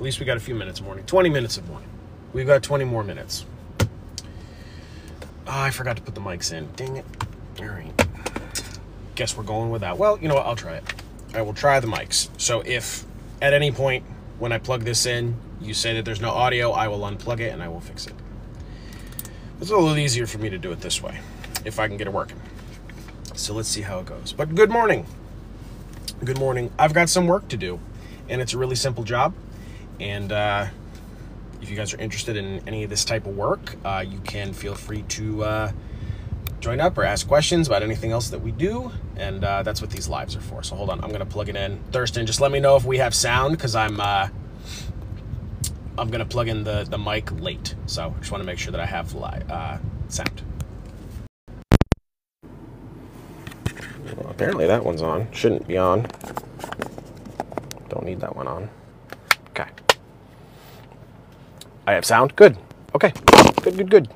At least we got a few minutes of morning. 20 minutes of morning. We've got 20 more minutes. Oh, I forgot to put the mics in. Dang it. All right. Guess we're going with that. Well, you know what? I'll try it. I will try the mics. So if at any point when I plug this in, you say that there's no audio, I will unplug it and I will fix it. It's a little easier for me to do it this way, if I can get it working. So let's see how it goes. But good morning. Good morning. I've got some work to do, and it's a really simple job. And if you guys are interested in any of this type of work, you can feel free to join up or ask questions about anything else that we do. And that's what these lives are for. So hold on, I'm going to plug it in. Thurston, just let me know if we have sound, because I'm going to plug in the mic late. So I just want to make sure that I have sound. Well, apparently that one's on. Shouldn't be on. Don't need that one on. Okay. I have sound? Good. Okay. Good.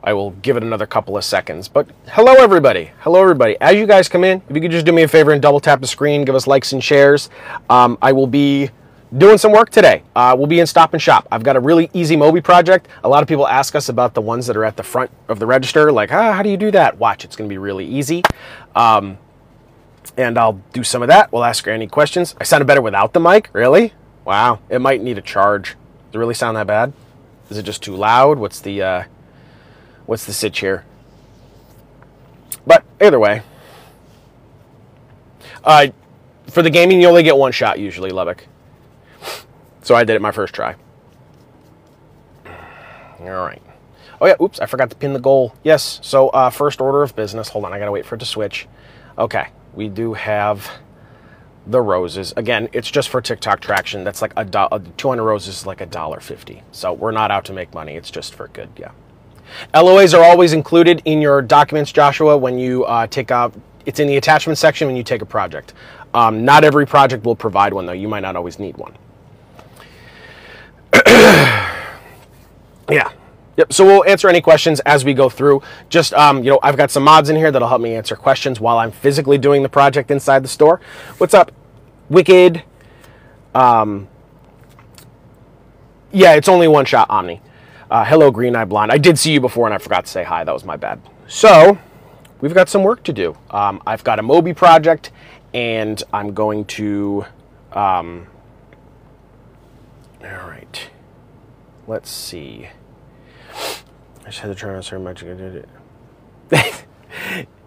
I will give it another couple of seconds. But hello, everybody. Hello, everybody. As you guys come in, if you could just do me a favor and double tap the screen, give us likes and shares. I will be doing some work today. We'll be in Stop and Shop. I've got a really easy Moby project. A lot of people ask us about the ones that are at the front of the register, like, how do you do that? Watch, it's going to be really easy. And I'll do some of that. We'll ask her any questions. I sounded better without the mic? Really? Wow. It might need a charge. Does it really sound that bad? Is it just too loud? What's the sitch here? But either way, for the gaming, you only get one shot usually, Lubbock. So I did it my first try. All right. Oh yeah, oops, I forgot to pin the goal. Yes, so first order of business. Hold on, I gotta wait for it to switch. Okay, we do have the roses. Again, it's just for TikTok traction. That's like 200 roses is like $1.50. So we're not out to make money. It's just for good, yeah. LOAs are always included in your documents, Joshua, when you take out, it's in the attachment section when you take a project. Not every project will provide one, though. You might not always need one. Yeah. Yep. So we'll answer any questions as we go through. Just, I've got some mods in here that'll help me answer questions while I'm physically doing the project inside the store. What's up, Wicked? Yeah, it's only one shot, Omni. Hello, Green Eye Blonde. I did see you before and I forgot to say hi. That was my bad. So we've got some work to do. I've got a Moby project and I'm going to, all right, let's see. I just had to try on so much. I did it.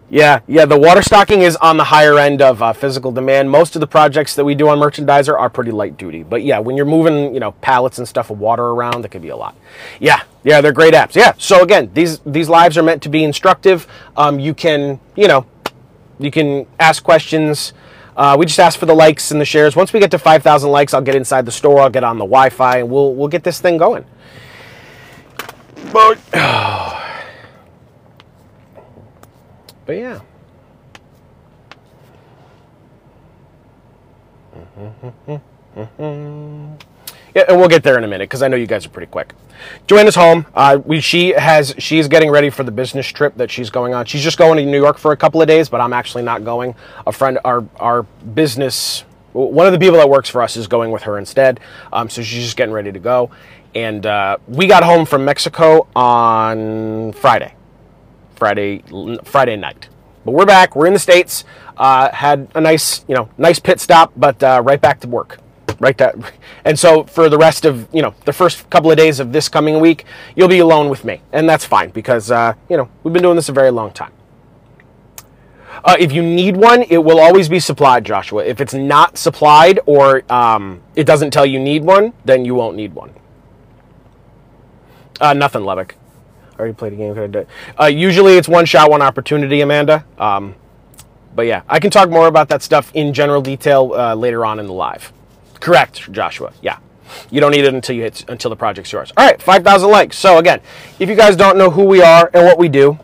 Yeah, the water stocking is on the higher end of physical demand. Most of the projects that we do on Merchandiser are pretty light duty. But yeah, when you're moving, pallets and stuff of water around, that could be a lot. Yeah, they're great apps. Yeah, so again, these lives are meant to be instructive. You can ask questions. We just ask for the likes and the shares. Once we get to 5,000 likes, I'll get inside the store. I'll get on the Wi-Fi, and we'll get this thing going. But yeah. Yeah, and we'll get there in a minute because I know you guys are pretty quick. Joanna's home. She's getting ready for the business trip that she's going on. She's just going to New York for a couple of days, but I'm actually not going. A friend, our business, one of the people that works for us is going with her instead. So she's just getting ready to go. And we got home from Mexico on Friday night. But we're back. We're in the States. Had a nice pit stop, but right back to work. And so for the rest of, the first couple of days of this coming week, you'll be alone with me. And that's fine because, we've been doing this a very long time. If you need one, it will always be supplied, Joshua. If it's not supplied or it doesn't tell you need one, then you won't need one. Nothing, Lubbock. Already played a game. Could I do it? Usually it's one shot, one opportunity, Amanda. But yeah, I can talk more about that stuff in general detail later on in the live. Correct, Joshua. Yeah. You don't need it until the project's yours. All right, 5,000 likes. So again, if you guys don't know who we are and what we do,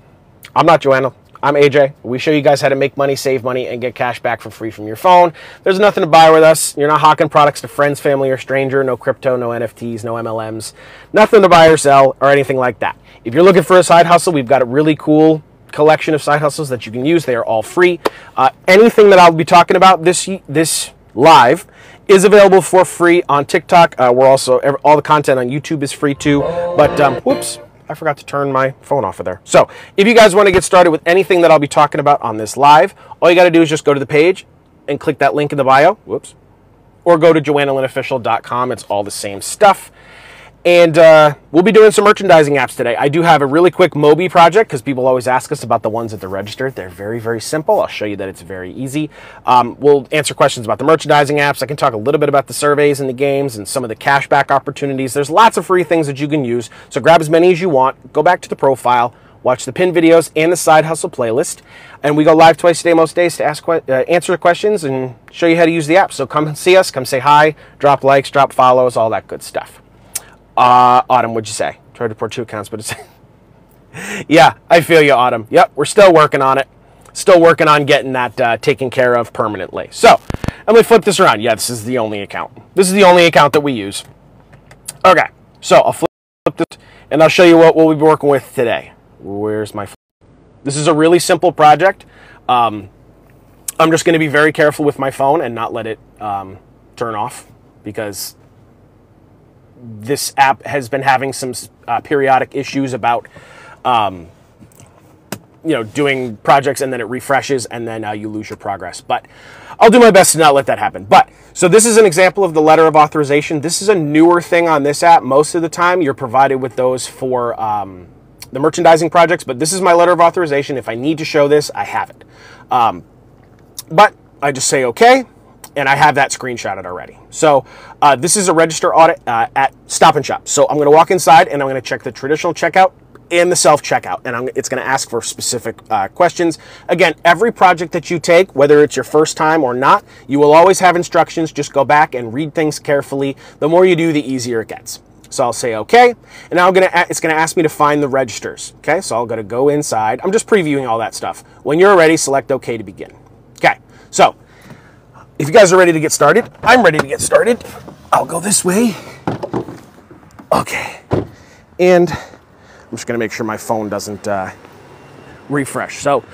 I'm not Joanna. I'm AJ. We show you guys how to make money, save money, and get cash back for free from your phone. There's nothing to buy with us. You're not hawking products to friends, family, or stranger. No crypto, no NFTs, no MLMs. Nothing to buy or sell or anything like that. If you're looking for a side hustle, we've got a really cool collection of side hustles that you can use. They are all free. Anything that I'll be talking about this live is available for free on TikTok. We're also, all the content on YouTube is free too. But, whoops, I forgot to turn my phone off of there. So if you guys want to get started with anything that I'll be talking about on this live, all you got to do is just go to the page and click that link in the bio. Whoops. Or go to JoannaLynnOfficial.com. It's all the same stuff. And we'll be doing some merchandising apps today. I do have a really quick Moby project because people always ask us about the ones at the register. They're very, very simple. I'll show you that it's very easy. We'll answer questions about the merchandising apps. I can talk a little bit about the surveys and the games and some of the cashback opportunities. There's lots of free things that you can use. So grab as many as you want. Go back to the profile. Watch the pin videos and the Side Hustle playlist. And we go live twice a day most days to answer questions and show you how to use the app. So come see us. Come say hi. Drop likes. Drop follows. All that good stuff. Autumn, what'd you say? Tried to port 2 accounts, but it's... Yeah, I feel you, Autumn. Yep, we're still working on it. Still working on getting that taken care of permanently. So, let me flip this around. Yeah, this is the only account. This is the only account that we use. Okay, so I'll flip this, and I'll show you what we'll be working with today. Where's my... This is a really simple project. I'm just going to be very careful with my phone and not let it turn off, because this app has been having some periodic issues about, doing projects and then it refreshes and then you lose your progress. But I'll do my best to not let that happen. But so this is an example of the letter of authorization. This is a newer thing on this app. Most of the time you're provided with those for the merchandising projects, but this is my letter of authorization. If I need to show this, I have it. But I just say okay. And I have that screenshotted already. So this is a register audit at Stop & Shop. So I'm going to walk inside and I'm going to check the traditional checkout and the self-checkout. And it's going to ask for specific questions. Again, every project that you take, whether it's your first time or not, you will always have instructions. Just go back and read things carefully. The more you do, the easier it gets. So I'll say okay. And now it's going to ask me to find the registers. Okay, so I'm going to go inside. I'm just previewing all that stuff. When you're ready, select OK to begin. Okay, so if you guys are ready to get started, I'm ready to get started. I'll go this way. Okay. And I'm just going to make sure my phone doesn't refresh. So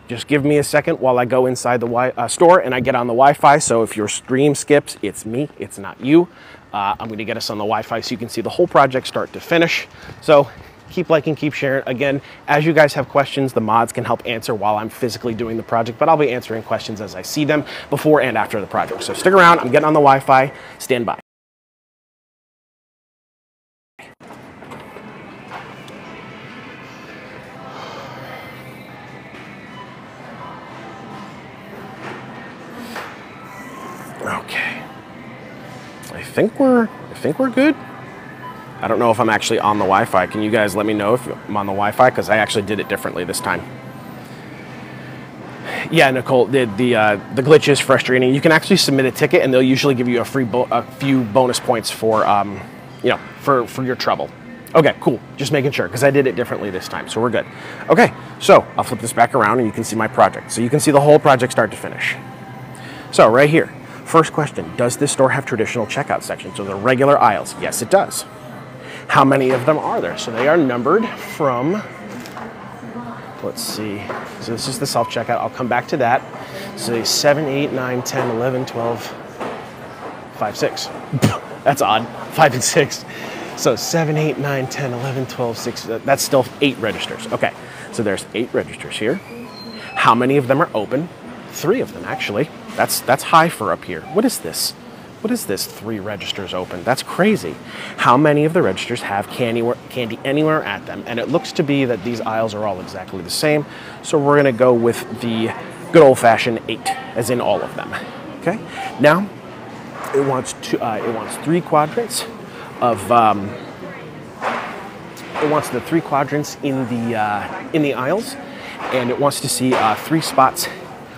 just give me a second while I go inside the store and I get on the Wi-Fi. So if your stream skips, it's me, it's not you. I'm going to get us on the Wi-Fi so you can see the whole project start to finish. So keep liking, keep sharing. Again, as you guys have questions, the mods can help answer while I'm physically doing the project, but I'll be answering questions as I see them before and after the project. So stick around. I'm getting on the Wi-Fi. Stand by. Okay. I think we're good. I don't know if I'm actually on the Wi-Fi. Can you guys let me know if I'm on the Wi-Fi? Because I actually did it differently this time. Yeah, Nicole, the glitch is frustrating. You can actually submit a ticket, and they'll usually give you a few bonus points for for your trouble. Okay, cool. Just making sure, because I did it differently this time, so we're good. Okay, so I'll flip this back around, and you can see my project. So you can see the whole project start to finish. So right here, first question: does this store have traditional checkout sections? So the regular aisles? Yes, it does. How many of them are there? So they are numbered from, let's see, so this is the self-checkout. I'll come back to that. So 7, 8, 9, 10, 11, 12, 5, 6. That's odd, 5 and 6. So 7, 8, 9, 10, 11, 12, 6, that's still 8 registers. Okay, so there's 8 registers here. How many of them are open? 3 of them, actually. That's high for up here. What is this? What is this 3 registers open? That's crazy. How many of the registers have candy anywhere at them? And it looks to be that these aisles are all exactly the same. So we're gonna go with the good old-fashioned 8, as in all of them. Okay. Now it wants 3 quadrants of it wants the 3 quadrants in the aisles, and it wants to see 3 spots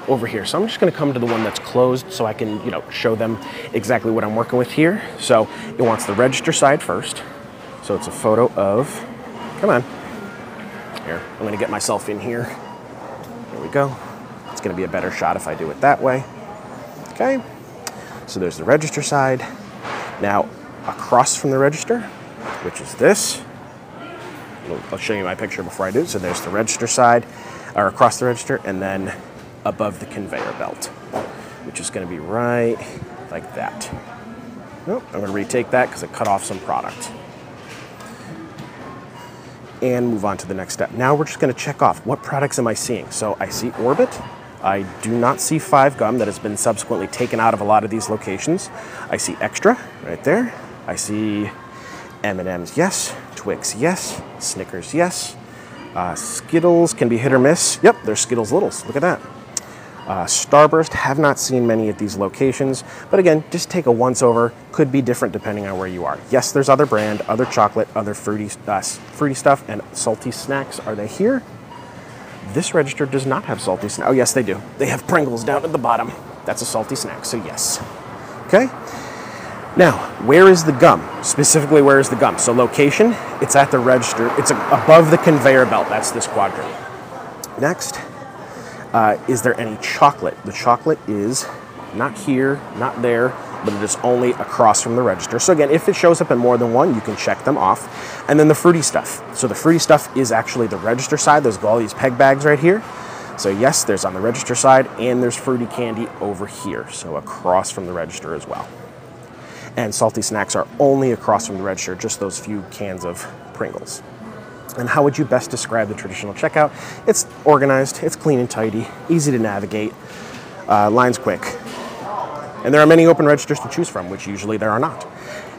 over here. So I'm just going to come to the one that's closed so I can, show them exactly what I'm working with here. So it wants the register side first. So it's a photo of, come on. Here, I'm going to get myself in here. There we go. It's going to be a better shot if I do it that way. Okay. So there's the register side. Now across from the register, which is this. I'll show you my picture before I do it. So there's the register side, or across the register, and then above the conveyor belt, which is going to be right like that. Nope, I'm going to retake that because it cut off some product. And move on to the next step. Now we're just going to check off what products am I seeing. So I see Orbit. I do not see 5 Gum that has been subsequently taken out of a lot of these locations. I see Extra right there. I see M&M's, yes. Twix, yes. Snickers, yes. Skittles can be hit or miss. Yep, there's Skittles Littles. Look at that. Starburst, have not seen many at these locations, but again, just take a once over. Could be different depending on where you are. Yes, there's other brand, other chocolate, other fruity stuff, and salty snacks. Are they here? This register does not have salty snacks. Oh, yes, they do. They have Pringles down at the bottom. That's a salty snack, so yes. Okay. Now, where is the gum? Specifically, where is the gum? So location, it's at the register. It's above the conveyor belt. That's this quadrant. Next, is there any chocolate? The chocolate is not here, not there, but it is only across from the register. So again, if it shows up in more than one, you can check them off. And then the fruity stuff. So the fruity stuff is actually the register side. There's all these peg bags right here. So yes, there's on the register side, and there's fruity candy over here. So across from the register as well. And salty snacks are only across from the register, just those few cans of Pringles. And how would you best describe the traditional checkout? It's organized, it's clean and tidy, easy to navigate, lines quick. And there are many open registers to choose from, which usually there are not.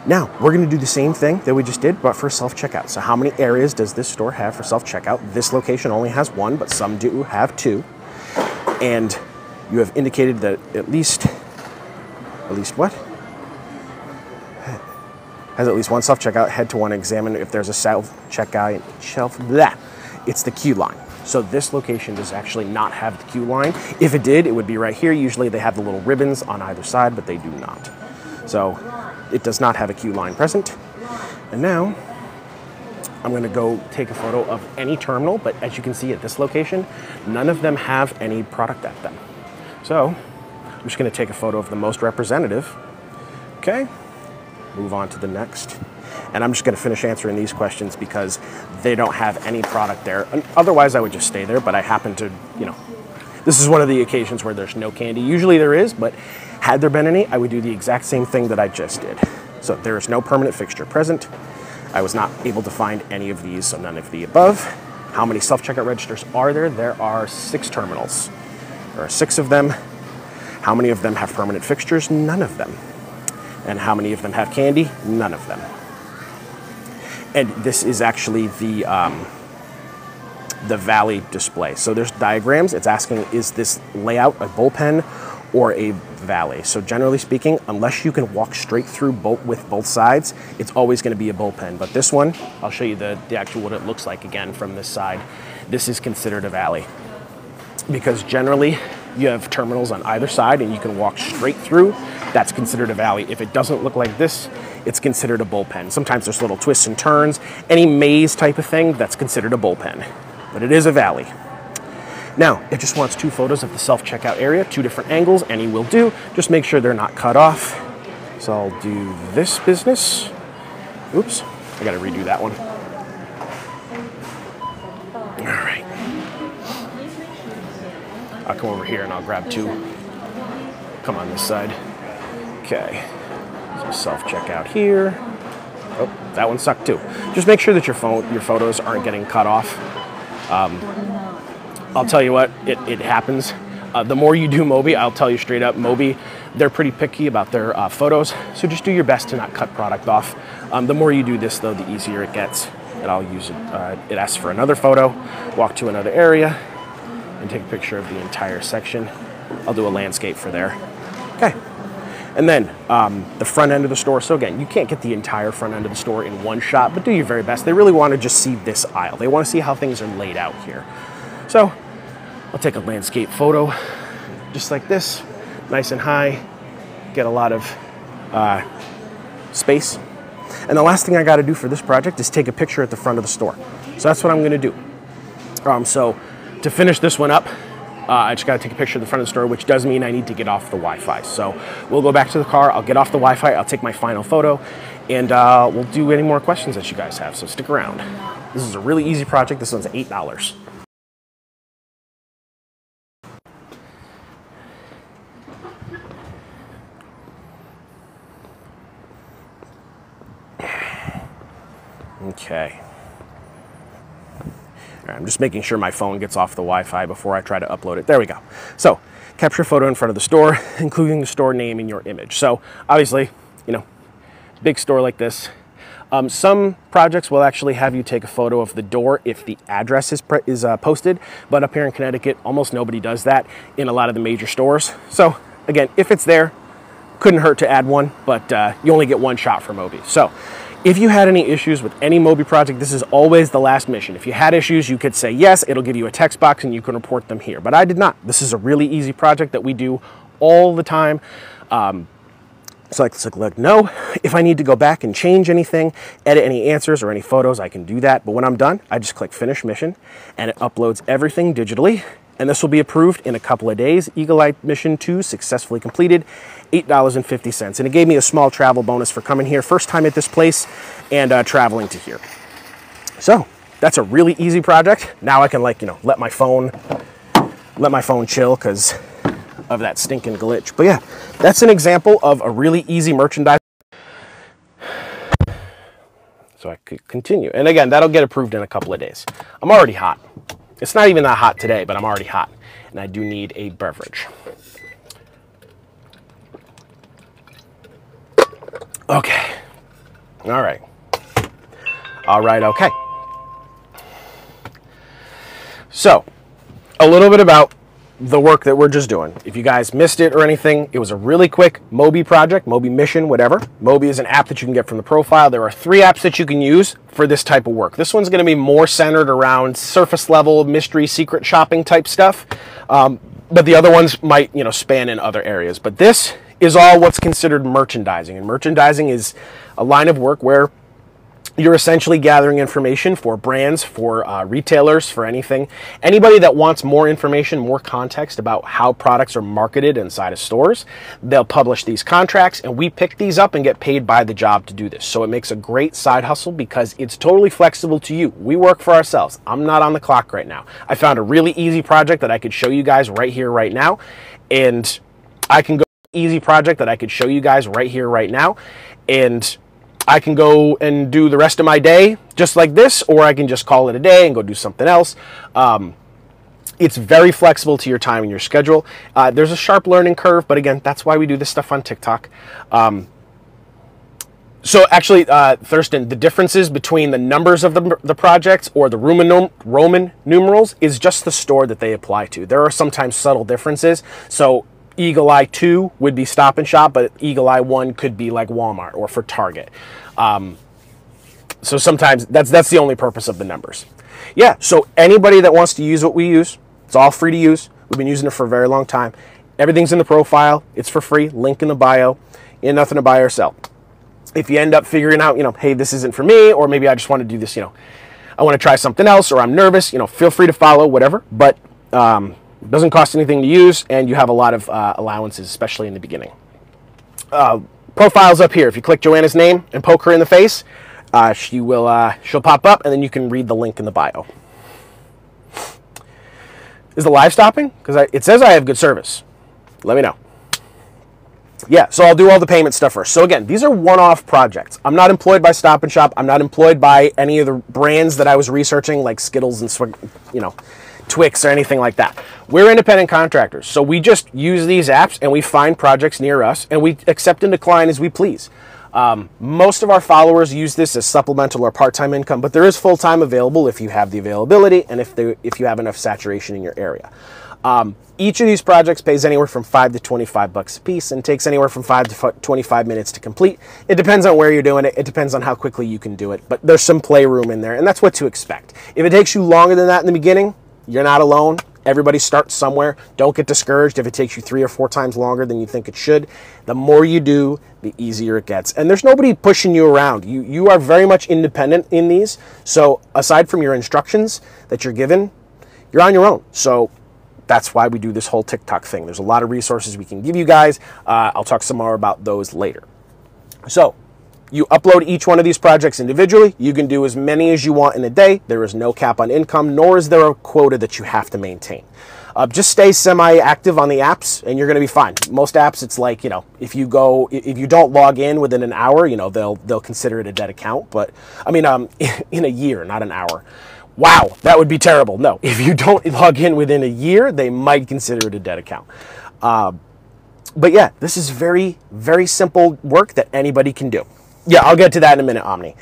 Now, we're gonna do the same thing that we just did, but for self-checkout. So how many areas does this store have for self-checkout? This location only has 1, but some do have 2. And you have indicated that at least what? Has at least one self-checkout. Head to one, examine if there's a self-checkout shelf. Blah. It's the queue line. So this location does actually not have the queue line. If it did, it would be right here. Usually they have the little ribbons on either side, but they do not. So it does not have a queue line present. And now I'm gonna go take a photo of any terminal, but as you can see at this location, none of them have any product at them. So I'm just gonna take a photo of the most representative. Okay. Move on to the next. And I'm just gonna finish answering these questions because they don't have any product there. And otherwise I would just stay there, but I happen to, this is one of the occasions where there's no candy. Usually there is, but had there been any, I would do the exact same thing that I just did. So there is no permanent fixture present. I was not able to find any of these, so none of the above. How many self-checkout registers are there? There are 6 terminals. There are 6 of them. How many of them have permanent fixtures? None of them. And how many of them have candy? None of them. And this is actually the Valley display. So there's diagrams. It's asking, is this layout a bullpen or a Valley? So generally speaking, unless you can walk straight through with both sides, it's always going to be a bullpen. But this one, I'll show you the actual what it looks like again from this side. This is considered a Valley because generally you have terminals on either side and you can walk straight through. That's considered a Valley. If it doesn't look like this, it's considered a bullpen. Sometimes there's little twists and turns. Any maze type of thing, that's considered a bullpen. But it is a Valley. Now, it just wants 2 photos of the self-checkout area, 2 different angles, any will do. Just make sure they're not cut off. So I'll do this business. Oops, I gotta redo that one. All right. I'll come over here and I'll grab 2. Come on this side. Okay, so self-checkout here. Oh, that one sucked too. Just make sure that your photos aren't getting cut off. I'll tell you what, it happens. The more you do Moby, I'll tell you straight up, Moby, they're pretty picky about their photos, so just do your best to not cut product off. The more you do this though, the easier it gets. And I'll use it, it asks for another photo, walk to another area, and take a picture of the entire section. I'll do a landscape for there. Okay. And then the front end of the store. So again, you can't get the entire front end of the store in one shot, but do your very best. They really want to just see this aisle. They want to see how things are laid out here. So I'll take a landscape photo just like this, nice and high, get a lot of space. And the last thing I got to do for this project is take a picture at the front of the store. So that's what I'm going to do. So to finish this one up, I just got to take a picture of the front of the store, which does mean I need to get off the Wi-Fi. So we'll go back to the car, I'll get off the Wi-Fi, I'll take my final photo, and we'll do any more questions that you guys have, so stick around. This is a really easy project. This one's $8. Okay. All right, I'm just making sure my phone gets off the Wi-Fi before I try to upload it. There we go. So, capture a photo in front of the store, including the store name in your image. So, obviously, you know, big store like this. Some projects will actually have you take a photo of the door if the address is posted, but up here in Connecticut, almost nobody does that in a lot of the major stores. So, again, if it's there, couldn't hurt to add one, but you only get one shot for Moby. So, if you had any issues with any Moby project, this is always the last mission. If you had issues, you could say yes, it'll give you a text box and you can report them here. But I did not. This is a really easy project that we do all the time. So I click no. If I need to go back and change anything, edit any answers or any photos, I can do that. But when I'm done, I just click finish mission and it uploads everything digitally. And this will be approved in a couple of days. Eagle Eye Mission 2 successfully completed, $8.50. And it gave me a small travel bonus for coming here, first time at this place, and traveling to here. So that's a really easy project. Now I can, like, you know, let my phone chill because of that stinking glitch. But yeah, that's an example of a really easy merchandise. So I could continue. And again, that'll get approved in a couple of days. I'm already hot. It's not even that hot today, but I'm already hot. And I do need a beverage. Okay. All right. All right, okay. So, a little bit about the work that we're just doing. If you guys missed it or anything, it was a really quick Moby project, Moby mission, whatever. Moby is an app that you can get from the profile. There are 3 apps that you can use for this type of work. This one's going to be more centered around surface level, mystery, secret shopping type stuff. But the other ones might, you know, span in other areas. But this is all what's considered merchandising. And merchandising is a line of work where you're essentially gathering information for brands, for retailers, for anything. Anybody that wants more information, more context about how products are marketed inside of stores, they'll publish these contracts and we pick these up and get paid by the job to do this. So it makes a great side hustle because it's totally flexible to you. We work for ourselves. I'm not on the clock right now. I found a really easy project that I could show you guys right here, right now. And I can go easy project that I could show you guys right here, right now. And I can go and do the rest of my day just like this, or I can just call it a day and go do something else. It's very flexible to your time and your schedule. There's a sharp learning curve, but again, that's why we do this stuff on TikTok. So actually, Thurston, the differences between the numbers of the projects or the Roman numerals is just the store that they apply to. There are sometimes subtle differences. So Eagle Eye 2 would be Stop and Shop, but Eagle Eye 1 could be like Walmart or for Target. So sometimes that's the only purpose of the numbers. Yeah, so anybody that wants to use what we use, it's all free to use. We've been using it for a very long time. Everything's in the profile. It's for free. Link in the bio. You have nothing to buy or sell. If you end up figuring out, you know, hey, this isn't for me, or maybe I just want to do this, you know, I want to try something else, or I'm nervous, you know, feel free to follow, whatever. But it doesn't cost anything to use, and you have a lot of allowances, especially in the beginning. Profile's up here. If you click Joanna's name and poke her in the face, she'll pop up, and then you can read the link in the bio. Is the live stopping? Because it says I have good service. Let me know. Yeah, so I'll do all the payment stuff first. So again, these are one-off projects. I'm not employed by Stop and Shop. I'm not employed by any of the brands that I was researching, like Skittles and, you know, Twix or anything like that. We're independent contractors, so we just use these apps and we find projects near us and we accept and decline as we please. Most of our followers use this as supplemental or part-time income, but there is full-time available if you have the availability and if you have enough saturation in your area. Each of these projects pays anywhere from $5 to $25 a piece and takes anywhere from 5 to 25 minutes to complete. It depends on where you're doing it. It depends on how quickly you can do it, but there's some playroom in there, and that's what to expect. If it takes you longer than that in the beginning, you're not alone. Everybody starts somewhere. Don't get discouraged if it takes you 3 or 4 times longer than you think it should. The more you do, the easier it gets. And there's nobody pushing you around. You are very much independent in these. So aside from your instructions that you're given, you're on your own. So that's why we do this whole TikTok thing. There's a lot of resources we can give you guys. I'll talk some more about those later. So you upload each one of these projects individually. You can do as many as you want in a day. There is no cap on income, nor is there a quota that you have to maintain. Just stay semi-active on the apps and you're going to be fine. Most apps, it's like, you know, if you don't log in within an hour, you know, they'll consider it a dead account. But I mean, in a year, not an hour. Wow, that would be terrible. No, if you don't log in within a year, they might consider it a dead account. But yeah, this is very, very simple work that anybody can do. Yeah, I'll get to that in a minute, Omni.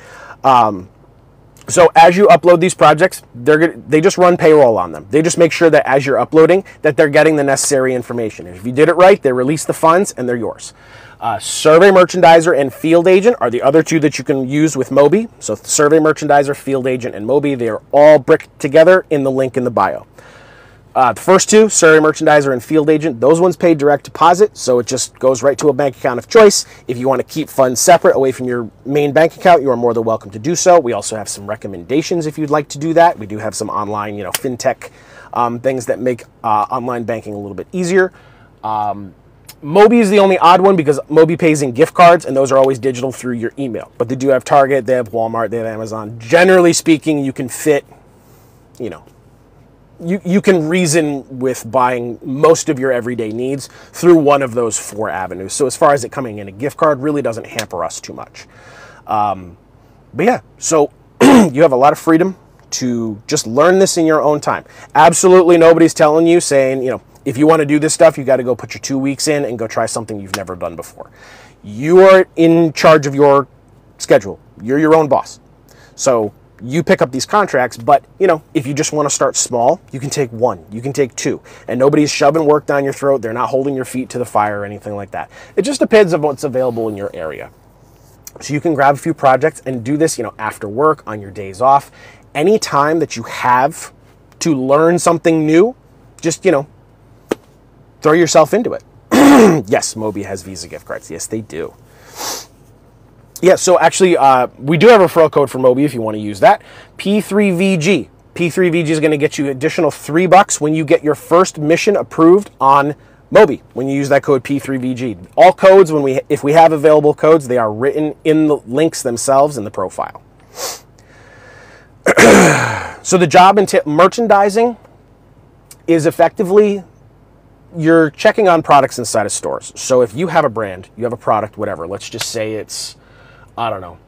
So as you upload these projects, they just run payroll on them. They just make sure that as you're uploading, that they're getting the necessary information. And if you did it right, they release the funds and they're yours. Survey Merchandiser and Field Agent are the other two that you can use with Mobi. So Survey Merchandiser, Field Agent, and Mobi, they are all bricked together in the link in the bio. The first two, Survey Merchandiser and Field Agent, those ones pay direct deposit, so it just goes right to a bank account of choice. If you want to keep funds separate away from your main bank account, you are more than welcome to do so. We also have some recommendations if you'd like to do that. We do have some online, you know, fintech things that make online banking a little bit easier. Mobi is the only odd one because Mobi pays in gift cards, and those are always digital through your email. But they do have Target, they have Walmart, they have Amazon. Generally speaking, you can fit, you know, you can reason with buying most of your everyday needs through one of those 4 avenues. So as far as it coming in a gift card, really doesn't hamper us too much. But yeah, so you have a lot of freedom to just learn this in your own time. Absolutely nobody's telling you, saying, you know, if you want to do this stuff, you got to go put your 2 weeks in and go try something you've never done before. You are in charge of your schedule. You're your own boss. So you pick up these contracts, but, you know, if you just want to start small, you can take 1, you can take 2, and nobody's shoving work down your throat. They're not holding your feet to the fire or anything like that. It just depends on what's available in your area. So you can grab a few projects and do this, you know, after work, on your days off. Any time that you have to learn something new, just, you know, throw yourself into it. Yes, Mobi has Visa gift cards. Yes, they do. Yeah, so actually, we do have a referral code for Mobi if you want to use that. P3VG. P3VG is going to get you additional $3 when you get your first mission approved on Mobi, when you use that code P3VG. All codes, if we have available codes, they are written in the links themselves in the profile. So the job in merchandising is effectively, you're checking on products inside of stores. So if you have a brand, you have a product, whatever, let's just say it's, I don't know,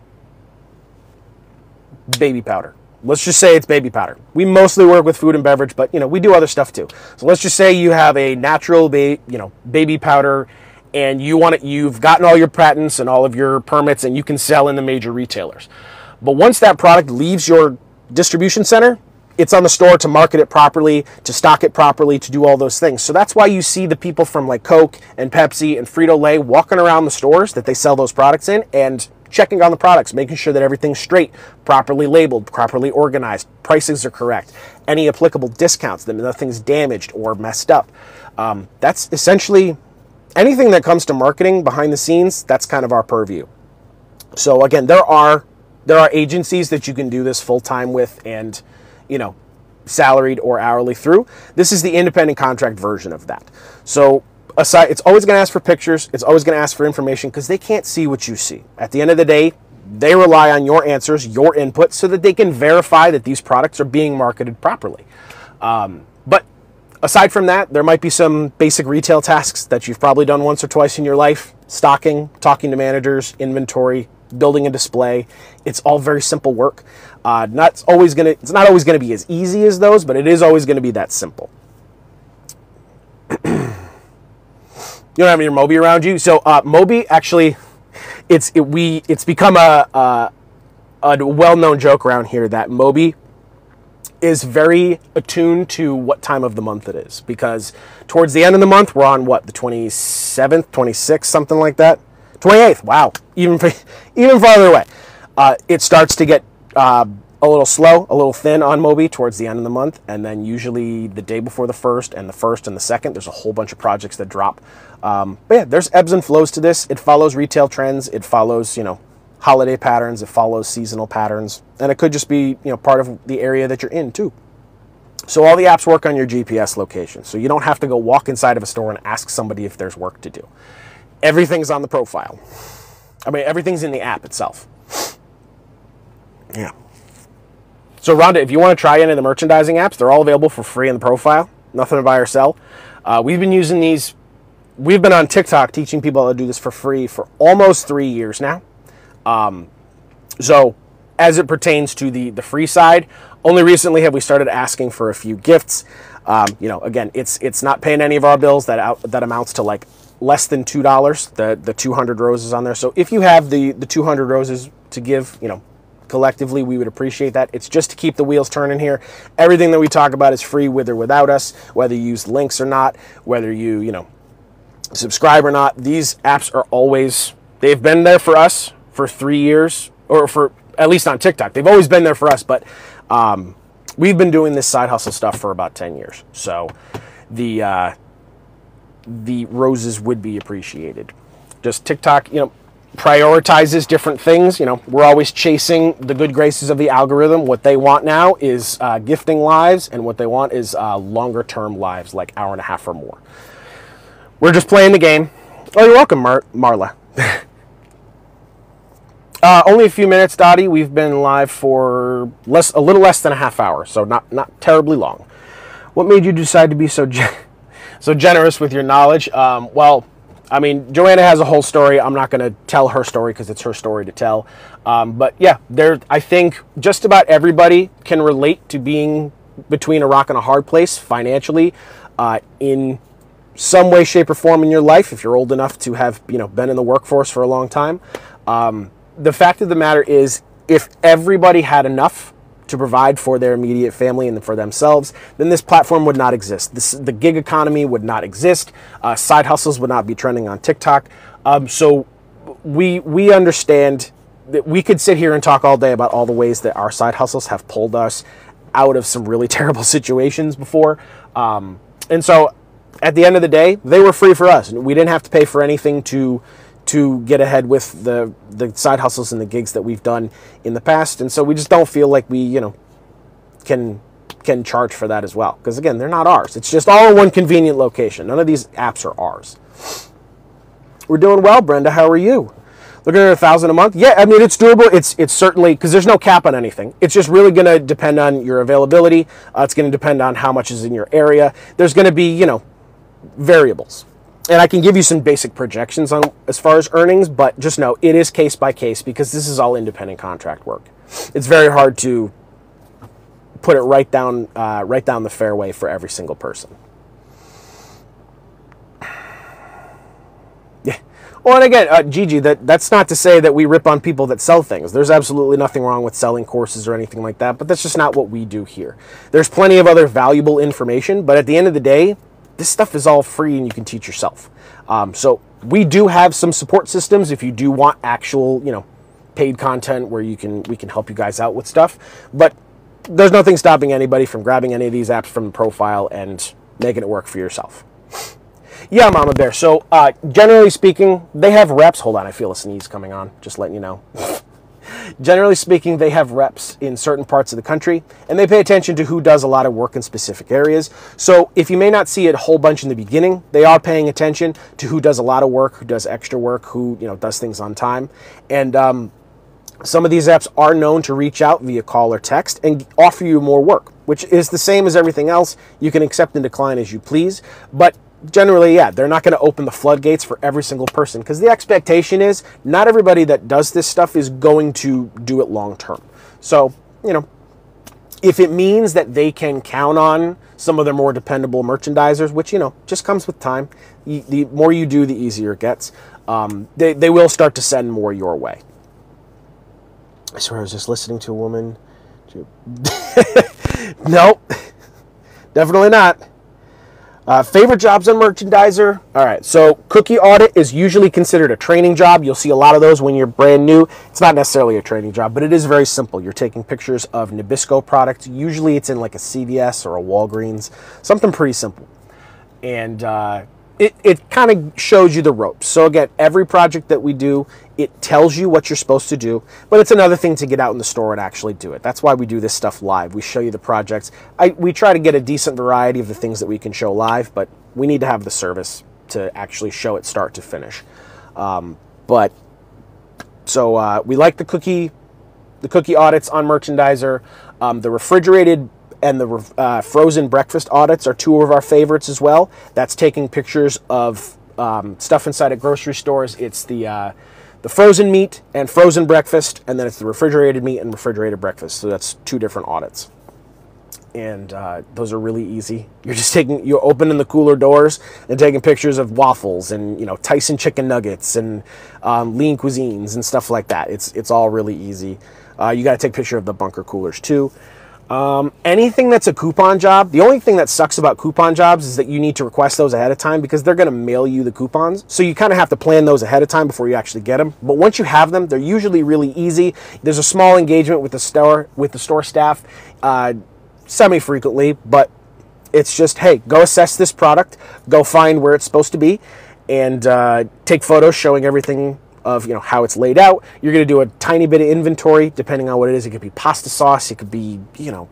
baby powder. Let's just say it's baby powder. We mostly work with food and beverage, but, you know, we do other stuff too. So let's just say you have a natural baby powder, and you've gotten all your patents and all of your permits, and you can sell in the major retailers. But once that product leaves your distribution center, it's on the store to market it properly, to stock it properly, to do all those things. So that's why you see the people from like Coke and Pepsi and Frito-Lay walking around the stores that they sell those products in and checking on the products, making sure that everything's straight, properly labeled, properly organized, prices are correct, any applicable discounts, that nothing's damaged or messed up. That's essentially anything that comes to marketing behind the scenes. That's kind of our purview. So again, there are agencies that you can do this full-time with and, you know, salaried or hourly through. This is the independent contract version of that. So aside, it's always going to ask for pictures. It's always going to ask for information because they can't see what you see. At the end of the day, they rely on your answers, your input, so that they can verify that these products are being marketed properly. But aside from that, there might be some basic retail tasks that you've probably done once or twice in your life: stocking, talking to managers, inventory, building a display. It's all very simple work. It's not always going to be as easy as those, but it is always going to be that simple. You don't have your Mobi around you. So Mobi, actually, it's become a well-known joke around here that Mobi is very attuned to what time of the month it is, because towards the end of the month, we're on what, the 27th, 26th, something like that. 28th. Wow, even farther away. It starts to get a little slow, a little thin on Mobi towards the end of the month, and then usually the day before the 1st and the 1st and the 2nd, there's a whole bunch of projects that drop. But yeah, there's ebbs and flows to this. It follows retail trends. It follows, you know, holiday patterns. It follows seasonal patterns, and it could just be, you know, part of the area that you're in too. So all the apps work on your GPS location, so you don't have to go walk inside of a store and ask somebody if there's work to do. Everything's on the profile. I mean, everything's in the app itself. Yeah. So Rhonda, if you want to try any of the merchandising apps, they're all available for free in the profile. nothing to buy or sell. We've been using these. We've been on TikTok teaching people how to do this for free for almost 3 years now. So as it pertains to the free side, only recently have we started asking for a few gifts. You know, again, it's not paying any of our bills. That amounts to like less than $2. The 200 roses on there. So if you have the 200 roses to give, you know, collectively, we would appreciate that. It's just to keep the wheels turning here. Everything that we talk about is free with or without us, whether you use links or not, whether you know, subscribe or not. These apps are always, they've been there for us for 3 years, or for at least on TikTok. They've always been there for us, but we've been doing this side hustle stuff for about 10 years. So the roses would be appreciated. Just TikTok, you know, prioritizes different things. You know, we're always chasing the good graces of the algorithm. What they want now is gifting lives, and what they want is longer term lives, like hour and a half or more. We're just playing the game. Oh, you're welcome, Marla. Only a few minutes, Dottie. We've been live for a little less than a half hour, so not terribly long. What made you decide to be so generous with your knowledge? Well, I mean, Joanna has a whole story. I'm not going to tell her story because it's her story to tell. But yeah, I think just about everybody can relate to being between a rock and a hard place financially, in some way, shape, or form in your life. If you're old enough to have, you know, been in the workforce for a long time, the fact of the matter is, if everybody had enough to provide for their immediate family and for themselves, then this platform would not exist. The gig economy would not exist. Side hustles would not be trending on TikTok. So we understand that we could sit here and talk all day about all the ways that our side hustles have pulled us out of some really terrible situations before. And so at the end of the day, they were free for us. We didn't have to pay for anything to get ahead with the side hustles and the gigs that we've done in the past. And so we just don't feel like we, you know, can charge for that as well. Because again, they're not ours. It's just all in one convenient location. None of these apps are ours. We're doing well, Brenda. How are you? Looking at 1,000 a month? Yeah, I mean, it's doable. It's certainly, because there's no cap on anything. It's just really going to depend on your availability. It's going to depend on how much is in your area. There's going to be, you know, variables. And I can give you some basic projections on as far as earnings, but just know it is case by case, because this is all independent contract work. It's very hard to put it right down the fairway for every single person. Yeah. Well, and again, Gigi, that's not to say that we rip on people that sell things. There's absolutely nothing wrong with selling courses or anything like that, but that's just not what we do here. There's plenty of other valuable information, but at the end of the day, this stuff is all free and you can teach yourself. So we do have some support systems if you do want actual, you know, paid content where we can help you guys out with stuff. But there's nothing stopping anybody from grabbing any of these apps from the profile and making it work for yourself. Yeah, Mama Bear. So generally speaking, they have reps. Hold on, I feel a sneeze coming on. Just letting you know. Generally speaking, they have reps in certain parts of the country, and they pay attention to who does a lot of work in specific areas. So if you may not see it a whole bunch in the beginning, they are paying attention to who does a lot of work, who does extra work, who, you know, does things on time. And some of these apps are known to reach out via call or text and offer you more work, which is the same as everything else. You can accept and decline as you please, but generally, yeah, they're not going to open the floodgates for every single person, because the expectation is not everybody that does this stuff is going to do it long term. So, you know, if it means that they can count on some of their more dependable merchandisers, which, you know, just comes with time, the more you do, the easier it gets, they will start to send more your way. I swear I was just listening to a woman. Nope, definitely not. Favorite jobs on Merchandiser? All right, so cookie audit is usually considered a training job. You'll see a lot of those when you're brand new. It's not necessarily a training job, but it is very simple. You're taking pictures of Nabisco products. Usually it's in like a CVS or a Walgreens, something pretty simple. And it kind of shows you the ropes. So again, every project that we do, it tells you what you're supposed to do, but it's another thing to get out in the store and actually do it. That's why we do this stuff live. We show you the projects. We try to get a decent variety of the things that we can show live, but we need to have the service to actually show it start to finish. We like the cookie audits on Merchandiser. The refrigerated and the frozen breakfast audits are two of our favorites as well. That's taking pictures of stuff inside of grocery stores. It's the frozen meat and frozen breakfast, and then it's the refrigerated meat and refrigerated breakfast. So that's two different audits. And those are really easy. You're opening the cooler doors and taking pictures of waffles and, you know, Tyson chicken nuggets and lean cuisines and stuff like that. It's all really easy. You got to take a picture of the bunker coolers too. Anything that's a coupon job, the only thing that sucks about coupon jobs is that you need to request those ahead of time because they're going to mail you the coupons. So you kind of have to plan those ahead of time before you actually get them. But once you have them, they're usually really easy. There's a small engagement with the store staff, semi-frequently, but it's just, hey, go assess this product, go find where it's supposed to be, and take photos showing everything of, you know, how it's laid out. You're going to do a tiny bit of inventory depending on what it is. It could be pasta sauce, it could be, you know,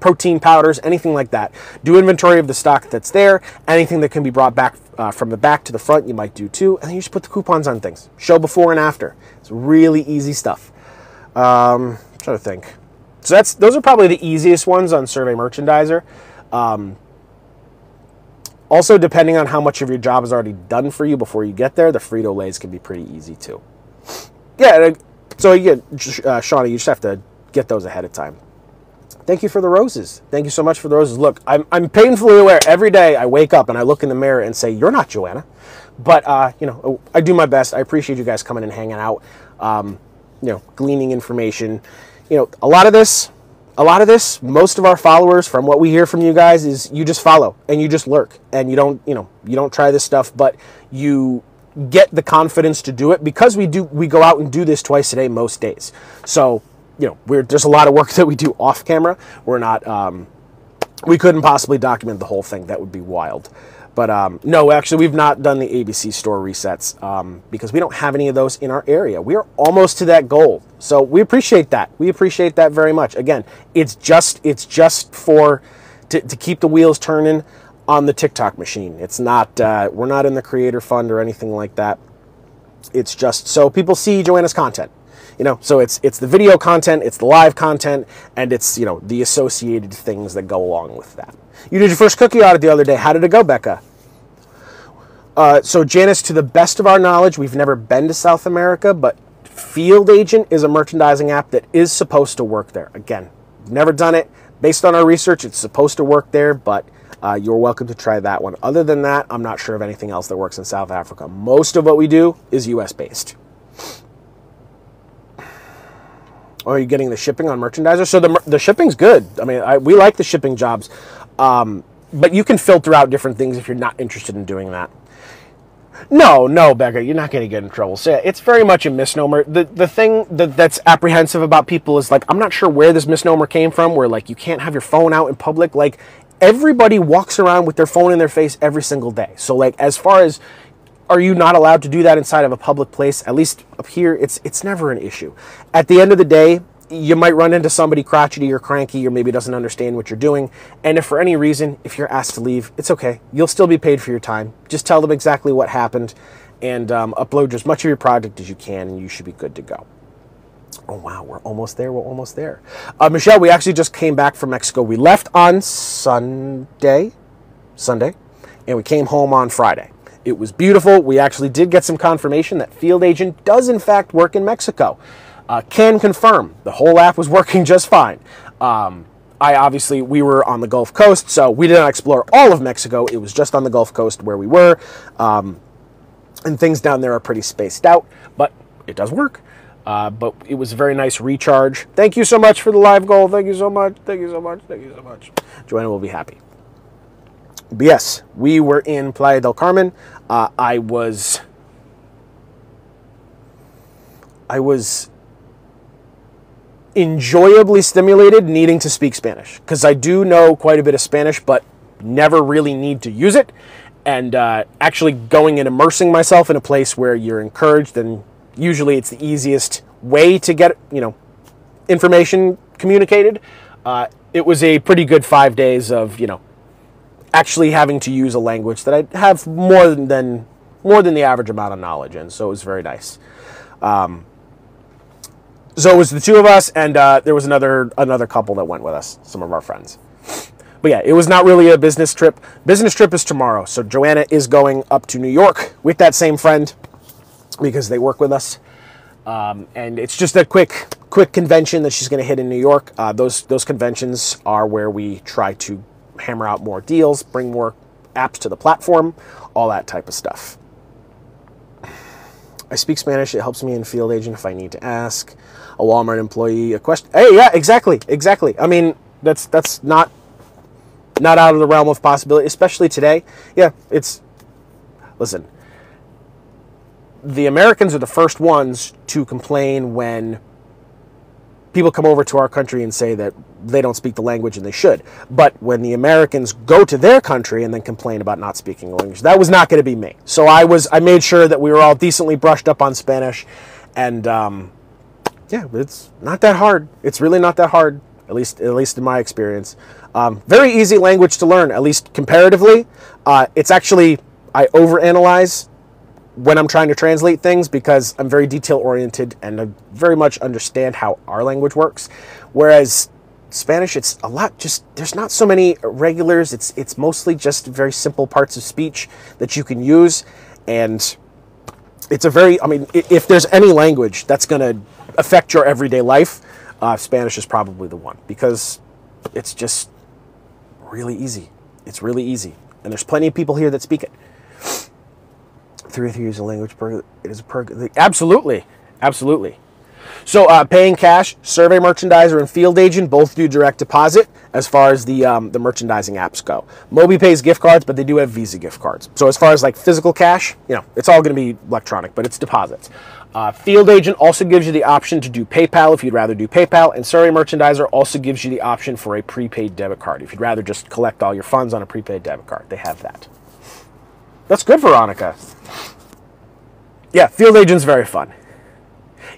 protein powders, anything like that. Do inventory of the stock that's there. Anything that can be brought back from the back to the front, you might do too. And then you just put the coupons on things. Show before and after. It's really easy stuff. I'm trying to think. So those are probably the easiest ones on Survey Merchandiser. Also, depending on how much of your job is already done for you before you get there, the Frito-Lays can be pretty easy too. Yeah, so Shawnee, you just have to get those ahead of time. Thank you for the roses. Thank you so much for the roses. Look, I'm painfully aware every day I wake up and I look in the mirror and say, you're not Joanna. But, you know, I do my best. I appreciate you guys coming and hanging out, you know, gleaning information. You know, a lot of this, most of our followers, from what we hear from you guys, is you just follow and you just lurk and you don't try this stuff, but you get the confidence to do it because we go out and do this twice a day most days. So, you know, there's a lot of work that we do off camera. We're not, we couldn't possibly document the whole thing. That would be wild. But no, actually, we've not done the ABC store resets because we don't have any of those in our area. We are almost to that goal. So we appreciate that. We appreciate that very much. Again, it's just for to keep the wheels turning on the TikTok machine. It's not, we're not in the creator fund or anything like that. It's just so people see Joanna's content. You know, so it's the video content, it's the live content, and it's, you know, the associated things that go along with that. You did your first cookie audit the other day. How did it go, Becca? So Janice, to the best of our knowledge, we've never been to South America, but Field Agent is a merchandising app that is supposed to work there. Again, never done it. Based on our research, it's supposed to work there, but you're welcome to try that one. Other than that, I'm not sure of anything else that works in South Africa. Most of what we do is US-based. Or are you getting the shipping on Merchandiser? So the shipping's good. I mean, we like the shipping jobs. But you can filter out different things if you're not interested in doing that. No, Becca, you're not going to get in trouble. So it's very much a misnomer. The thing that's apprehensive about people is, like, I'm not sure where this misnomer came from, where, like, you can't have your phone out in public. Like, everybody walks around with their phone in their face every single day. So, like, as far as, are you not allowed to do that inside of a public place? At least up here, it's never an issue. At the end of the day, you might run into somebody crotchety or cranky or maybe doesn't understand what you're doing. And if for any reason, if you're asked to leave, it's okay. You'll still be paid for your time. Just tell them exactly what happened and upload as much of your product as you can, and you should be good to go. Oh, wow, we're almost there. We're almost there. Michelle, we actually just came back from Mexico. We left on Sunday, and we came home on Friday. It was beautiful. We actually did get some confirmation that Field Agent does, in fact, work in Mexico. Can confirm the whole app was working just fine. We were on the Gulf Coast, so we did not explore all of Mexico. It was just on the Gulf Coast where we were. And things down there are pretty spaced out, but it does work. But it was a very nice recharge. Thank you so much for the live goal. Thank you so much. Thank you so much. Thank you so much. Joanna will be happy. But yes, we were in Playa del Carmen. I was enjoyably stimulated needing to speak Spanish, because I do know quite a bit of Spanish, but never really need to use it. And actually going and immersing myself in a place where you're encouraged, and usually it's the easiest way to get, you know, information communicated. It was a pretty good 5 days of, you know, actually having to use a language that I have more than the average amount of knowledge in. So it was very nice. So it was the two of us, and there was another couple that went with us, some of our friends. But yeah, it was not really a business trip. Business trip is tomorrow. So Joanna is going up to New York with that same friend because they work with us. And it's just a quick convention that she's going to hit in New York. Those conventions are where we try to hammer out more deals, bring more apps to the platform, all that type of stuff. I speak Spanish. It helps me in field agent if I need to ask a Walmart employee a question. Hey, yeah, exactly. I mean, that's not out of the realm of possibility, especially today. Yeah, listen, the Americans are the first ones to complain when people come over to our country and say that they don't speak the language, and they should. But when the Americans go to their country and then complain about not speaking the language, that was not going to be me. So I made sure that we were all decently brushed up on Spanish, and yeah, it's not that hard. It's really not that hard, at least in my experience. Very easy language to learn, at least comparatively. It's actually, I overanalyze when I'm trying to translate things because I'm very detail oriented and I very much understand how our language works. Whereas Spanish, it's a lot there's not so many regulars. It's mostly just very simple parts of speech that you can use. And it's if there's any language that's going to affect your everyday life, Spanish is probably the one, because it's just really easy. It's really easy. And there's plenty of people here that speak it. 3 or 3 years of language per, it is a per, absolutely. So paying cash, survey merchandiser, and field agent both do direct deposit as far as the merchandising apps go. Moby pays gift cards, but they do have Visa gift cards. So as far as like physical cash, it's all going to be electronic, but it's deposits. Field agent also gives you the option to do PayPal if you'd rather do PayPal, and survey merchandiser also gives you the option for a prepaid debit card if you'd rather just collect all your funds on a prepaid debit card. They have that. That's good, Veronica. Yeah, field agent's very fun.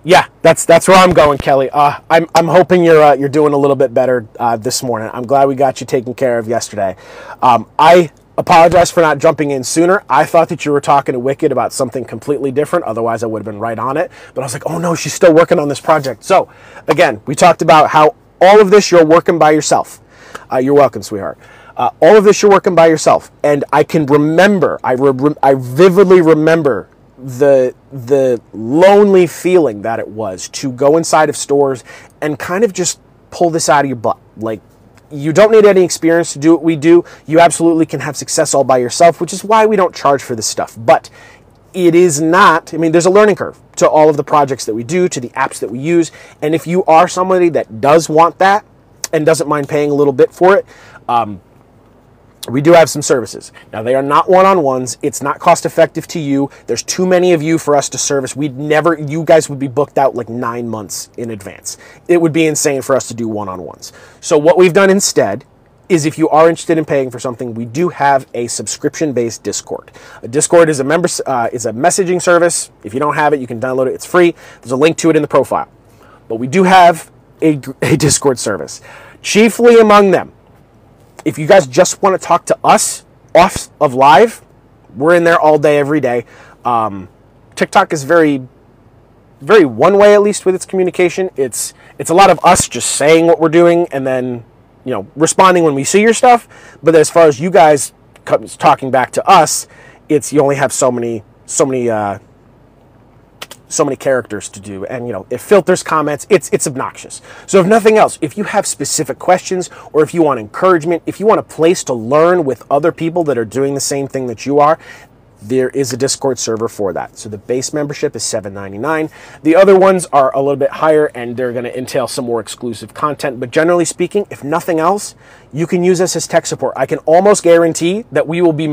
Yeah, that's where I'm going, Kelly. I'm hoping you're doing a little bit better this morning. I'm glad we got you taken care of yesterday. I apologize for not jumping in sooner. I thought that you were talking to Wicked about something completely different. Otherwise, I would have been right on it. But I was like, oh no, she's still working on this project. So again, we talked about how all of this you're working by yourself. You're welcome, sweetheart. All of this you're working by yourself. And I can remember, I vividly remember the lonely feeling that it was to go inside of stores and kind of just pull this out of your butt. Like, you don't need any experience to do what we do. You absolutely can have success all by yourself, which is why we don't charge for this stuff. But it is not, there's a learning curve to all of the projects that we do, to the apps that we use. And if you are somebody that does want that and doesn't mind paying a little bit for it, we do have some services. Now, they are not one-on-ones. It's not cost-effective to you. There's too many of you for us to service. You guys would be booked out like 9 months in advance. It would be insane for us to do one-on-ones. So what we've done instead is, if you are interested in paying for something, we do have a subscription-based Discord. A Discord is a messaging service. If you don't have it, you can download it. It's free. There's a link to it in the profile. But we do have a Discord service. Chiefly among them, if you guys just want to talk to us off of live, we're in there all day, every day. TikTok is very, very one way, at least with its communication. It's a lot of us just saying what we're doing and then, responding when we see your stuff. But as far as you guys talking back to us, you only have so many characters to do, and it filters comments. It's obnoxious. So if nothing else, if you have specific questions, or if you want encouragement, if you want a place to learn with other people that are doing the same thing that you are, there is a Discord server for that. So the base membership is $7.99. The other ones are a little bit higher, and they're going to entail some more exclusive content. But generally speaking, if nothing else, you can use us as tech support. I can almost guarantee that we will be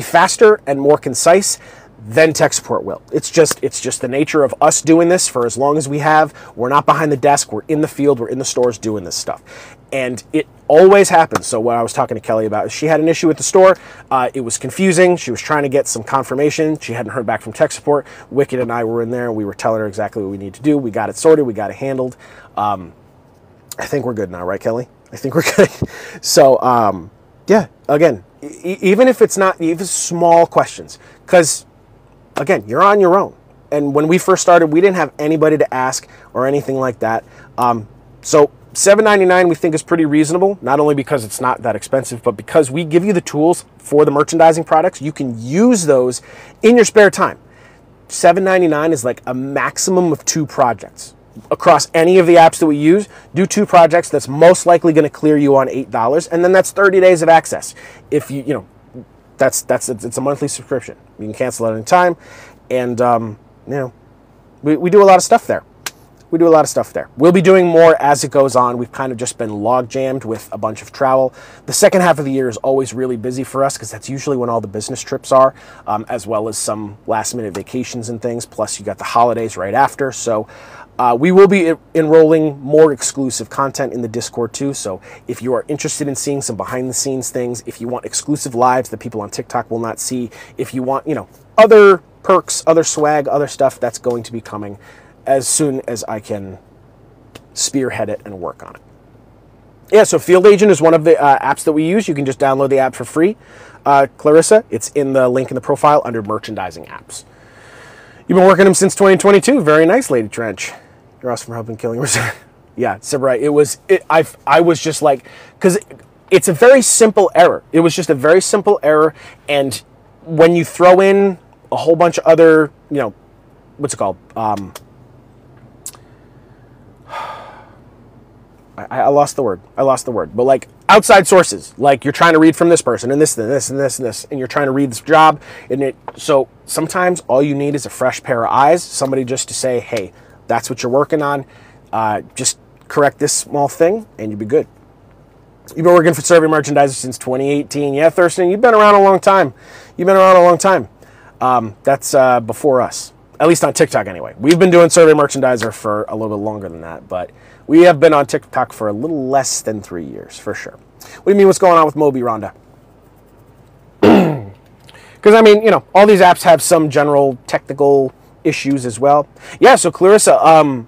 faster and more concise than tech support will. It's just the nature of us doing this for as long as we have. We're not behind the desk. We're in the field. We're in the stores doing this stuff. And it always happens. So what I was talking to Kelly about, she had an issue with the store. It was confusing. She was trying to get some confirmation. She hadn't heard back from tech support. Wicked and I were in there. We were telling her exactly what we need to do. We got it sorted. We got it handled. I think we're good now, right, Kelly? I think we're good. So, yeah, again, even if it's small questions, because again, you're on your own. And when we first started, we didn't have anybody to ask or anything like that. So $7.99 we think is pretty reasonable, not only because it's not that expensive, but because we give you the tools for the merchandising products. You can use those in your spare time. $7.99 is like a maximum of 2 projects. Across any of the apps that we use, do 2 projects. That's most likely going to clear you on $8, and then that's 30 days of access. If it's a monthly subscription. You can cancel at any time, and we do a lot of stuff there. We'll be doing more as it goes on. We've kind of just been log jammed with a bunch of travel. The second half of the year is always really busy for us because that's usually when all the business trips are, as well as some last minute vacations and things. Plus you got the holidays right after. So we will be enrolling more exclusive content in the Discord too. So if you are interested in seeing some behind the scenes things, if you want exclusive lives that people on TikTok will not see, if you want, other perks, other swag, other stuff, that's going to be coming as soon as I can spearhead it and work on it. Yeah, so Field Agent is one of the apps that we use. You can just download the app for free. Clarissa, it's in the link in the profile under merchandising apps. You've been working them since 2022. Very nice, Lady Trench. You're awesome for helping killing reserve. Yeah, right. I was just like, because it's a very simple error. It was just a very simple error, and when you throw in a whole bunch of other, what's it called? I lost the word. But like outside sources, like you're trying to read from this person and this and this and this and this, and you're trying to read this job. So sometimes all you need is a fresh pair of eyes, somebody just to say, hey, that's what you're working on. Just correct this small thing and you'll be good. You've been working for Survey Merchandiser since 2018. Yeah, Thurston, you've been around a long time. That's before us. At least on TikTok anyway. We've been doing Survey Merchandiser for a little bit longer than that, but we have been on TikTok for a little less than 3 years, for sure. What do you mean, what's going on with Moby, Rhonda? Because, all these apps have some general technical issues as well. Yeah, so Clarissa,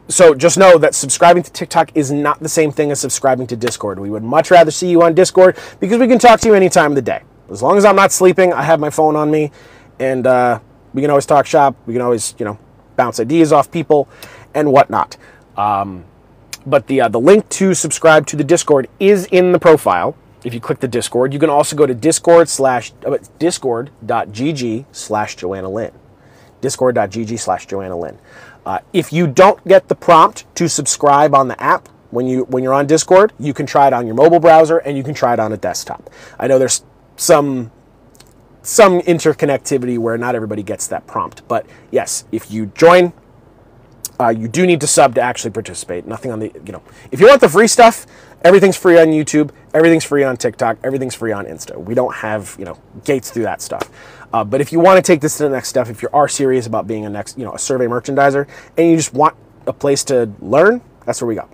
so just know that subscribing to TikTok is not the same thing as subscribing to Discord. We would much rather see you on Discord because we can talk to you any time of the day. As long as I'm not sleeping, I have my phone on me, and we can always talk shop. We can always, bounce ideas off people and whatnot. But the link to subscribe to the Discord is in the profile. If you click the Discord, you can also go to discord.gg/Joanna Lynn. Discord.gg/Joanna Lynn. If you don't get the prompt to subscribe on the app when you're on Discord, you can try it on your mobile browser and you can try it on a desktop. I know there's some interconnectivity where not everybody gets that prompt, but yes, if you join, you do need to sub to actually participate. Nothing on the, if you want the free stuff, everything's free on YouTube, everything's free on TikTok, everything's free on Insta. We don't have, gates through that stuff. But if you want to take this to the next step, if you are serious about being a survey merchandiser, and you just want a place to learn, that's where we go.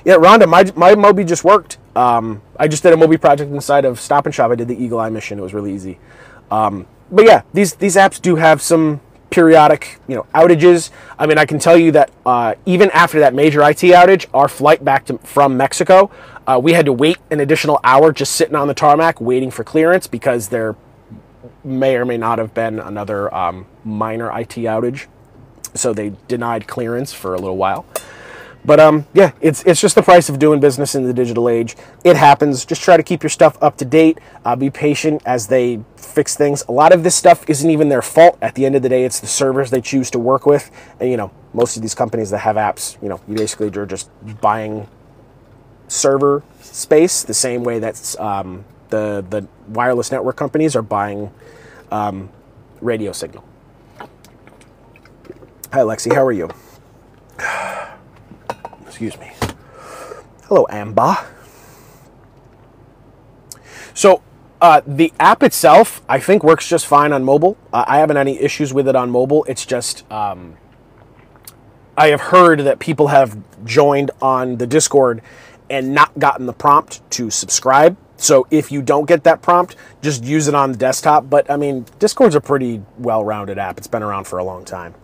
Yeah, Rhonda, my Moby just worked. I just did a Moby project inside of Stop and Shop. I did the Eagle Eye mission. It was really easy. But yeah, these apps do have some periodic, outages. I mean, I can tell you that even after that major IT outage, our flight back from Mexico, we had to wait an additional hour just sitting on the tarmac waiting for clearance because there may or may not have been another minor IT outage. So they denied clearance for a little while. But yeah, it's just the price of doing business in the digital age. It happens. Just try to keep your stuff up to date. Be patient as they fix things. A lot of this stuff isn't even their fault. At the end of the day, it's the servers they choose to work with. And most of these companies that have apps, you basically are just buying server space the same way that the wireless network companies are buying radio signal. Hi, Lexi. How are you? Excuse me. Hello, Amber. So the app itself, I think, works just fine on mobile. I haven't any issues with it on mobile. It's just I have heard that people have joined on the Discord and not gotten the prompt to subscribe. So if you don't get that prompt, just use it on the desktop. But I mean, Discord's a pretty well-rounded app. It's been around for a long time.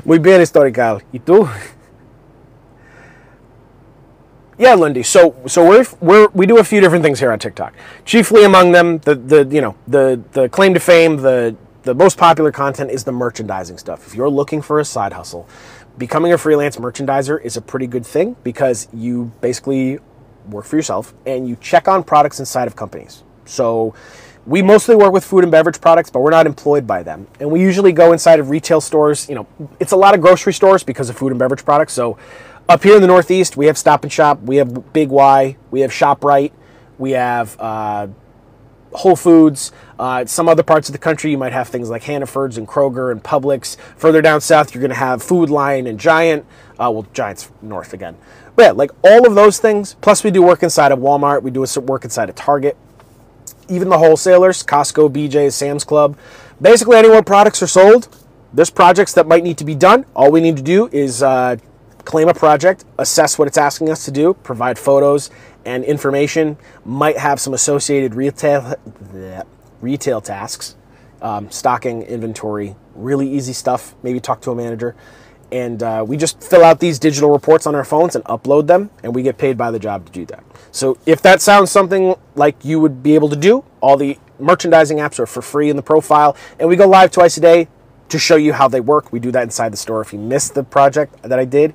Muy bien, Historical. ¿Y tú? Yeah, Lindy. So we do a few different things here on TikTok. Chiefly among them, the claim to fame, the most popular content is the merchandising stuff. If you're looking for a side hustle, becoming a freelance merchandiser is a pretty good thing because you basically work for yourself and you check on products inside of companies. So we mostly work with food and beverage products, but we're not employed by them. And we usually go inside of retail stores. It's a lot of grocery stores because of food and beverage products. So up here in the Northeast, we have Stop and Shop, we have Big Y, we have ShopRite, we have Whole Foods. Some other parts of the country, you might have things like Hannaford's and Kroger and Publix. Further down south, you're going to have Food Lion and Giant. Giant's north again. But yeah, like all of those things. Plus, we do work inside of Walmart. We do work inside of Target. Even the wholesalers, Costco, BJ's, Sam's Club. Basically, anywhere products are sold, there's projects that might need to be done. All we need to do is claim a project, assess what it's asking us to do, provide photos and information, might have some associated retail tasks, stocking, inventory, really easy stuff, maybe talk to a manager. And we just fill out these digital reports on our phones and upload them, and we get paid by the job to do that. So if that sounds something like you would be able to do, all the merchandising apps are for free in the profile, and we go live twice a day to show you how they work. We do that inside the store. If you missed the project that I did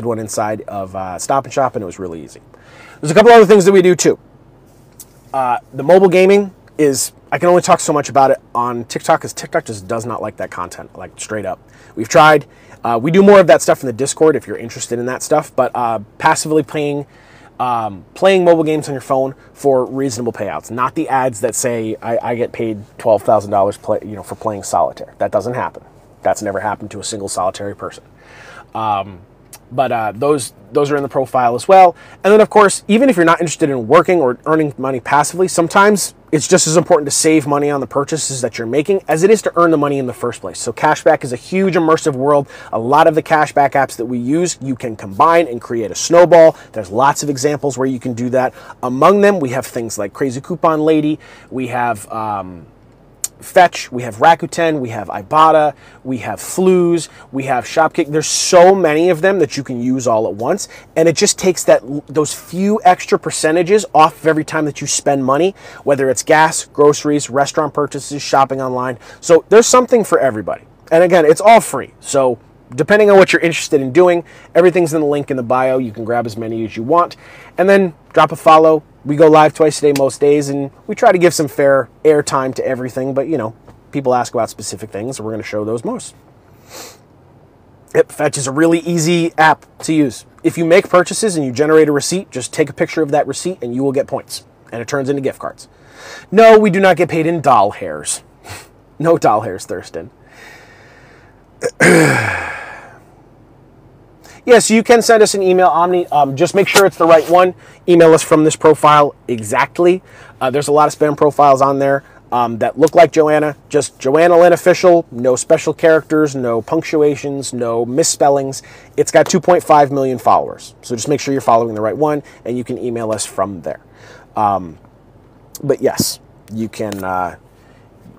one inside of Stop and Shop, and it was really easy. There's a couple other things that we do too. The mobile gaming is, I can only talk so much about it on TikTok because TikTok just does not like that content, like straight up. We've tried. We do more of that stuff in the Discord if you're interested in that stuff, but passively playing mobile games on your phone for reasonable payouts, not the ads that say I get paid $12,000 for playing solitaire. That doesn't happen. That's never happened to a single solitary person. But those are in the profile as well. And then, of course, even if you're not interested in working or earning money passively, sometimes it's just as important to save money on the purchases that you're making as it is to earn the money in the first place. So cashback is a huge immersive world. A lot of the cashback apps that we use, you can combine and create a snowball. There's lots of examples where you can do that. Among them, we have things like Crazy Coupon Lady. We have Fetch, we have Rakuten, we have Ibotta, we have Flues, we have Shopkick. There's so many of them that you can use all at once, and it just takes those few extra percentages off of every time that you spend money, whether it's gas, groceries, restaurant purchases, shopping online. So there's something for everybody. And again, it's all free. So depending on what you're interested in doing, everything's in the link in the bio. You can grab as many as you want, and then drop a follow. We go live twice a day most days, and we try to give some fair airtime to everything, but, people ask about specific things, and we're going to show those most. Yep, Fetch is a really easy app to use. If you make purchases and you generate a receipt, just take a picture of that receipt, and you will get points, and it turns into gift cards. No, we do not get paid in doll hairs. No doll hairs, Thurston. Yeah, so you can send us an email, Omni. Just make sure it's the right one. Email us from this profile exactly. There's a lot of spam profiles on there that look like Joanna. Just Joanna Lynn Official. No special characters, no punctuations, no misspellings. It's got 2.5 million followers. So just make sure you're following the right one, and you can email us from there. But yes, you can.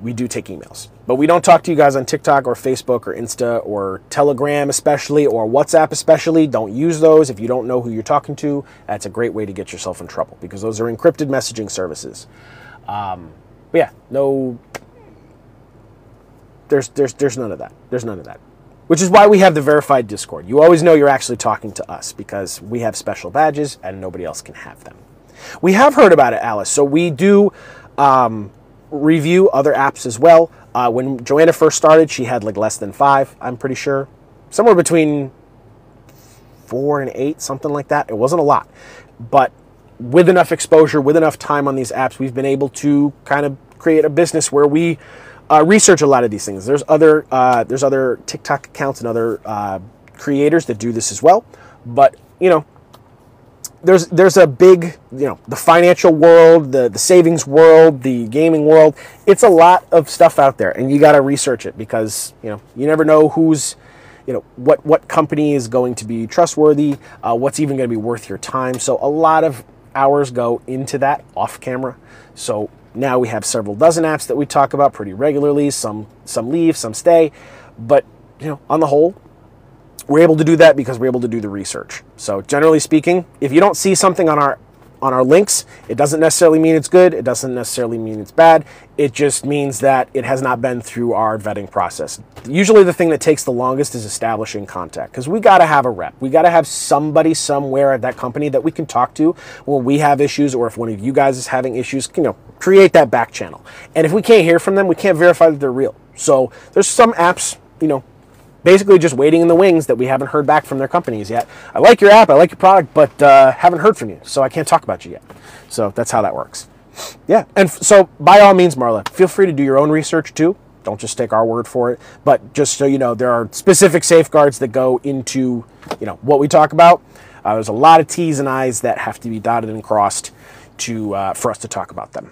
We do take emails. But we don't talk to you guys on TikTok or Facebook or Insta or Telegram especially, or WhatsApp especially. Don't use those if you don't know who you're talking to. That's a great way to get yourself in trouble because those are encrypted messaging services. But yeah, no, there's none of that. There's none of that. Which is why we have the verified Discord. You always know you're actually talking to us because we have special badges and nobody else can have them. We have heard about it, Alice. So we do review other apps as well. When Joanna first started, she had like less than 5, I'm pretty sure. Somewhere between 4 and 8, something like that. It wasn't a lot. But with enough exposure, with enough time on these apps, we've been able to kind of create a business where we research a lot of these things. There's other TikTok accounts and other creators that do this as well. But, there's a big, the financial world, the savings world, the gaming world. It's a lot of stuff out there, and you got to research it because, you never know who's, what company is going to be trustworthy, what's even going to be worth your time. So a lot of hours go into that off camera. So now we have several dozen apps that we talk about pretty regularly. Some leave, some stay. But, on the whole, We're able to do that because we're able to do the research. So generally speaking, if you don't see something on our links, it doesn't necessarily mean it's good. It doesn't necessarily mean it's bad. It just means that it has not been through our vetting process. Usually the thing that takes the longest is establishing contact, because we got to have a rep. We got to have somebody somewhere at that company that we can talk to when we have issues, or if one of you guys is having issues, create that back channel. And if we can't hear from them, we can't verify that they're real. So there's some apps, basically just waiting in the wings that we haven't heard back from their companies yet. I like your app, I like your product, but haven't heard from you, so I can't talk about you yet. So that's how that works. Yeah, and so by all means, Marla, feel free to do your own research too. Don't just take our word for it. But just so you know, there are specific safeguards that go into what we talk about. There's a lot of T's and I's that have to be dotted and crossed for us to talk about them.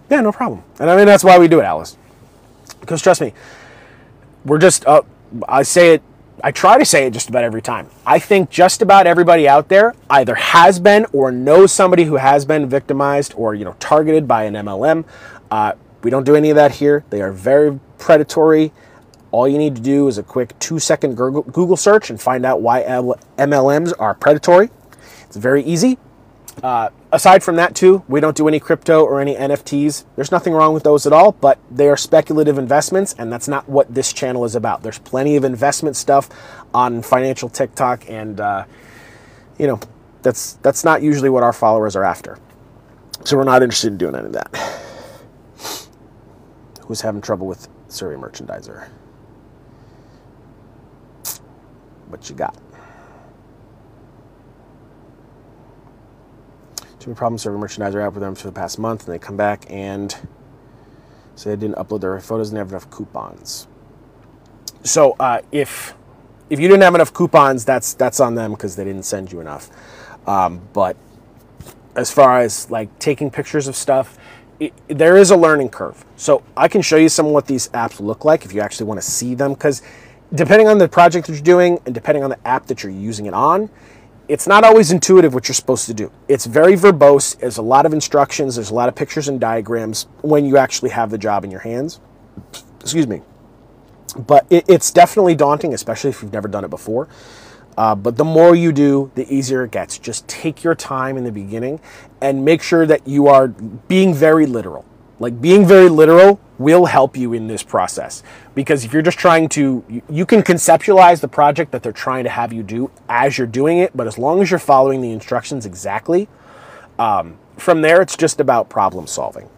Yeah, no problem. And I mean, that's why we do it, Alice. Because trust me, we're just, I try to say it just about every time. I think just about everybody out there either has been or knows somebody who has been victimized or, targeted by an MLM. We don't do any of that here. They are very predatory. All you need to do is a quick 2-second Google search and find out why MLMs are predatory. It's very easy. Aside from that too, we don't do any crypto or any NFTs. There's nothing wrong with those at all, but they are speculative investments, and that's not what this channel is about. There's plenty of investment stuff on financial TikTok, and that's not usually what our followers are after. So we're not interested in doing any of that. Who's having trouble with Survey Merchandiser? What you got? Too many problems. Survey Merchandiser app with them for the past month, and they come back and say they didn't upload their photos and have enough coupons. So if you didn't have enough coupons, that's on them because they didn't send you enough. But as far as like taking pictures of stuff, there is a learning curve. So I can show you some of what these apps look like if you actually want to see them, because depending on the project that you're doing and depending on the app that you're using it on, it's not always intuitive what you're supposed to do. It's very verbose. There's a lot of instructions. There's a lot of pictures and diagrams when you actually have the job in your hands. Excuse me. But it's definitely daunting, especially if you've never done it before. But the more you do, the easier it gets. Just take your time in the beginning and make sure that you are being very literal. Like, being very literal will help you in this process, because if you're just trying to, you can conceptualize the project that they're trying to have you do as you're doing it, but as long as you're following the instructions exactly, from there it's just about problem solving.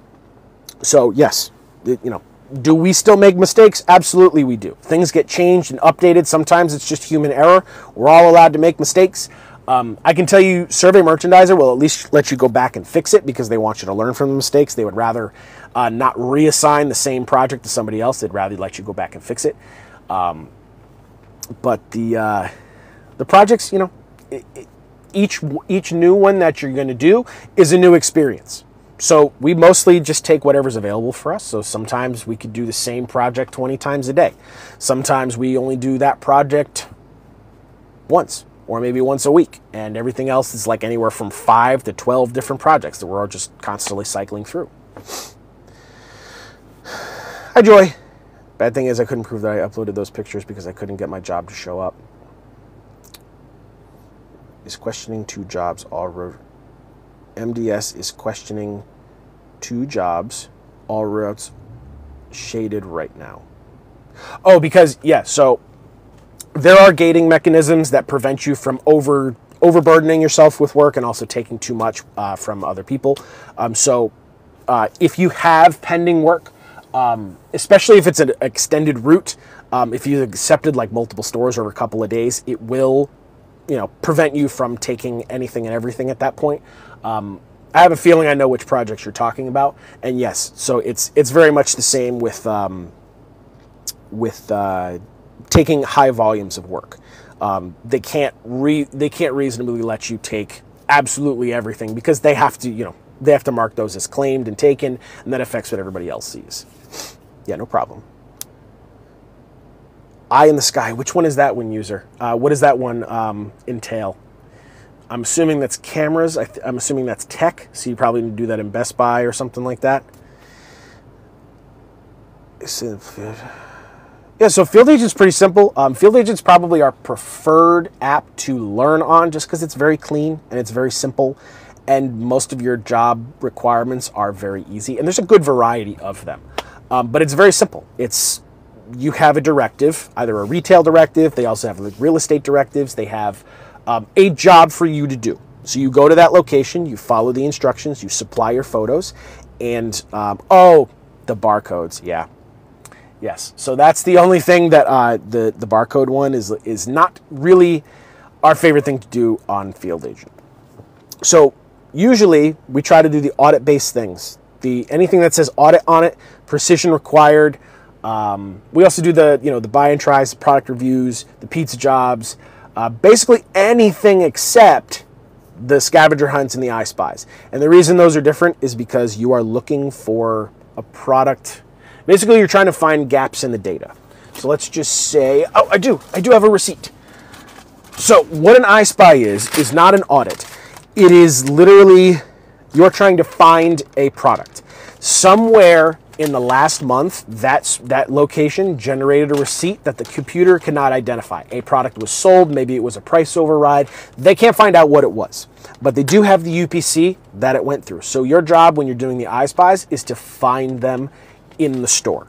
So yes, do we still make mistakes? Absolutely we do. Things get changed and updated. Sometimes it's just human error. We're all allowed to make mistakes. I can tell you Survey Merchandiser will at least let you go back and fix it because they want you to learn from the mistakes. They would rather not reassign the same project to somebody else. They'd rather let you go back and fix it. But the projects, each new one that you're going to do is a new experience. So we mostly just take whatever's available for us. So sometimes we could do the same project 20 times a day. Sometimes we only do that project once, or maybe once a week, and everything else is like anywhere from 5 to 12 different projects that we're all just constantly cycling through. Hi, Joy. Bad thing is I couldn't prove that I uploaded those pictures because I couldn't get my job to show up. Is questioning 2 jobs all MDS is questioning 2 jobs, all routes shaded right now. Oh, because, yeah, so there are gating mechanisms that prevent you from overburdening yourself with work and also taking too much from other people. So if you have pending work, especially if it's an extended route, if you accepted like multiple stores over a couple of days, it will, prevent you from taking anything and everything at that point. I have a feeling I know which projects you're talking about, and yes, so it's very much the same with taking high volumes of work. They can't reasonably let you take absolutely everything because they have to, they have to mark those as claimed and taken, and that affects what everybody else sees. Yeah, no problem. Eye in the sky. Which one is that one, user? What does that one entail? I'm assuming that's cameras. I'm assuming that's tech, so you probably need to do that in Best Buy or something like that. Yeah, so Field Agent's pretty simple. Field Agent's probably our preferred app to learn on just because it's very clean and it's very simple, and most of your job requirements are very easy, and there's a good variety of them. But it's very simple. You have a directive, either a retail directive, they also have like real estate directives, they have a job for you to do. So you go to that location, you follow the instructions, you supply your photos, and oh, the barcodes, yeah. Yes, so that's the only thing that the barcode one is not really our favorite thing to do on Field Agent. So usually we try to do the audit-based things. Anything that says audit on it, precision required. We also do the buy and tries, the product reviews, the pizza jobs, basically anything except the scavenger hunts and the I Spies. And the reason those are different is because you are looking for a product. Basically, you're trying to find gaps in the data. So let's just say, oh, I do have a receipt. So what an I Spy is not an audit. It is literally, you're trying to find a product. Somewhere in the last month, that location generated a receipt that the computer cannot identify. A product was sold, maybe it was a price override. They can't find out what it was, but they do have the UPC that it went through. So your job when you're doing the I Spies is to find them in the store.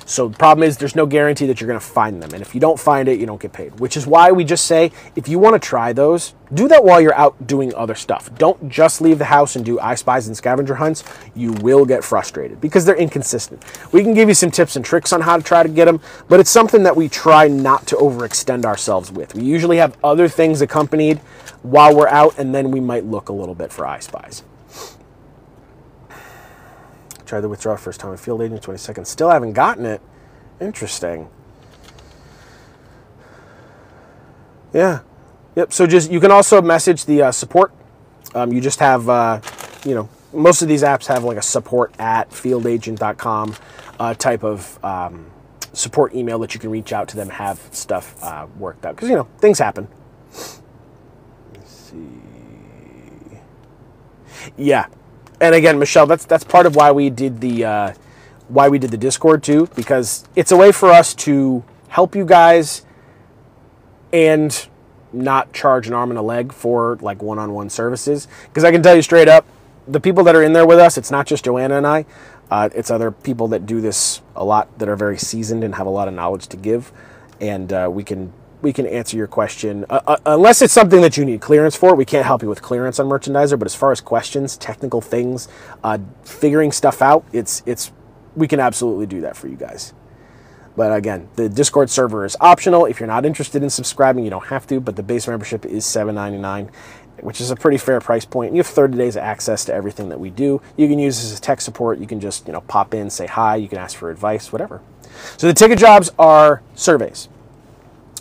So the problem is there's no guarantee that you're going to find them. And if you don't find it, you don't get paid, which is why we just say, if you want to try those, do that while you're out doing other stuff. Don't just leave the house and do I Spies and scavenger hunts. You will get frustrated because they're inconsistent. We can give you some tips and tricks on how to try to get them, but it's something that we try not to overextend ourselves with. We usually have other things accompanied while we're out, and then we might look a little bit for I Spies. Tried the withdraw first time in Field Agent, 20 seconds. Still haven't gotten it. Interesting. Yeah. Yep. So you can also message the support. You just have, most of these apps have like a support@fieldagent.com type of support email that you can reach out to them, have stuff worked out. Because, things happen. Let's see. Yeah. And again, Michelle, that's part of why we did the Discord too, because it's a way for us to help you guys and not charge an arm and a leg for like one-on-one services. Because I can tell you straight up, the people that are in there with us, it's not just Joanna and I, it's other people that do this a lot that are very seasoned and have a lot of knowledge to give, and we can answer your question. Unless it's something that you need clearance for, we can't help you with clearance on Merchandiser, but as far as questions, technical things, figuring stuff out, we can absolutely do that for you guys. But again, the Discord server is optional. If you're not interested in subscribing, you don't have to, but the base membership is $7.99, which is a pretty fair price point. You have 30 days of access to everything that we do. You can use this as tech support. You can just pop in, say hi, you can ask for advice, whatever. So the ticket jobs are surveys.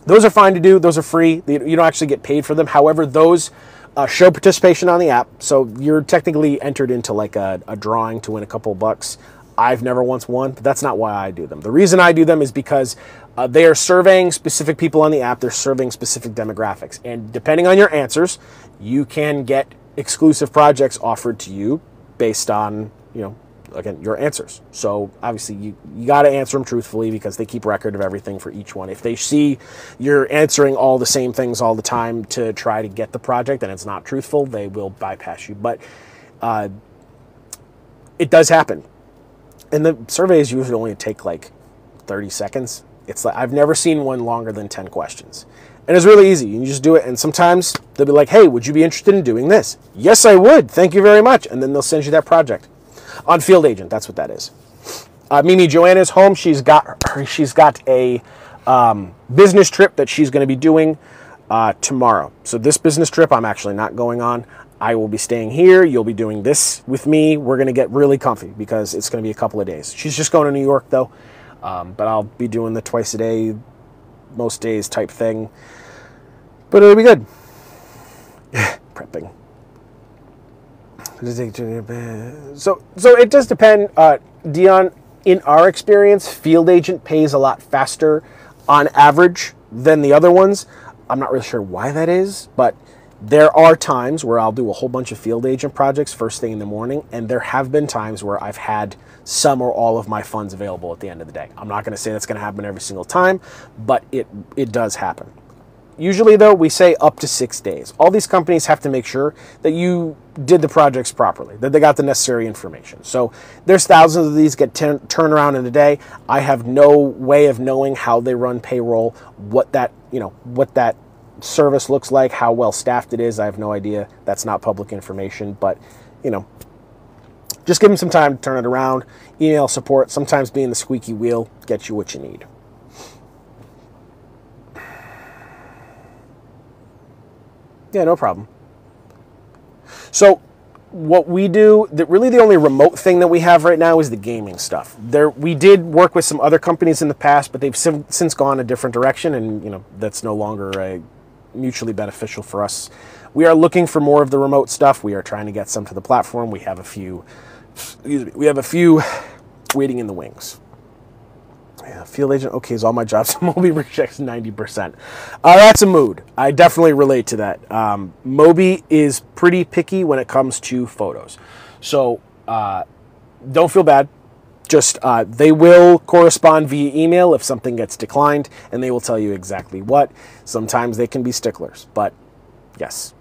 Those are fine to do. Those are free. You don't actually get paid for them. However, those show participation on the app. So you're technically entered into like a drawing to win a couple bucks. I've never once won, but that's not why I do them. The reason I do them is because they are surveying specific people on the app. They're surveying specific demographics. And depending on your answers, you can get exclusive projects offered to you based on, again, your answers. So obviously you got to answer them truthfully because they keep record of everything for each one. If they see you're answering all the same things all the time to try to get the project and it's not truthful, they will bypass you. But it does happen. And the surveys usually only take like 30 seconds. It's like, I've never seen one longer than 10 questions. And it's really easy. You just do it. And sometimes they'll be like, hey, would you be interested in doing this? Yes, I would. Thank you very much. And then they'll send you that project. On Field Agent, that's what that is. Mimi, Joanna's home. She's got a business trip that she's going to be doing tomorrow. So this business trip, I'm actually not going on. I will be staying here. You'll be doing this with me. We're going to get really comfy because it's going to be a couple of days. She's just going to New York, though. But I'll be doing the twice a day, most days type thing. But it'll be good. Prepping. So it does depend. Dion, in our experience, Field Agent pays a lot faster on average than the other ones. I'm not really sure why that is, but there are times where I'll do a whole bunch of Field Agent projects first thing in the morning, and there have been times where I've had some or all of my funds available at the end of the day. I'm not going to say that's going to happen every single time, but it does happen. Usually, though, we say up to 6 days. All these companies have to make sure that you did the projects properly, that they got the necessary information. So there's thousands of these get turned around in a day. I have no way of knowing how they run payroll, what that service looks like, how well staffed it is. I have no idea. That's not public information, but just give them some time to turn it around. Email support, sometimes being the squeaky wheel, gets you what you need. Yeah, no problem. So what we do, really the only remote thing that we have right now is the gaming stuff. We did work with some other companies in the past, but they've since gone a different direction, and that's no longer mutually beneficial for us. We are looking for more of the remote stuff. We are trying to get some to the platform. We have a few waiting in the wings. Yeah, field agent okays all my jobs. Moby rejects 90%. That's a mood. I definitely relate to that. Moby is pretty picky when it comes to photos. So don't feel bad. Just they will correspond via email if something gets declined, and they will tell you exactly what. Sometimes they can be sticklers, but yes,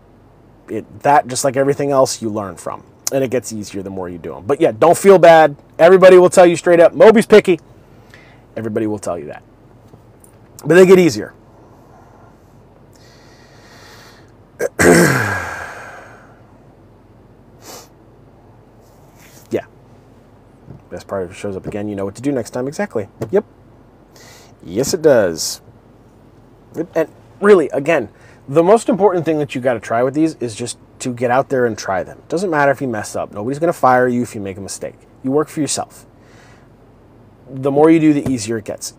that just like everything else, you learn from, and it gets easier the more you do them. But yeah, don't feel bad. Everybody will tell you straight up, Moby's picky. Everybody will tell you that. But they get easier. Yeah. Best part, if it shows up again, you know what to do next time. Exactly. Yep. Yes, it does. And really, again, the most important thing that you got to try with these is just to get out there and try them. It doesn't matter if you mess up. Nobody's going to fire you if you make a mistake. You work for yourself. The more you do, the easier it gets.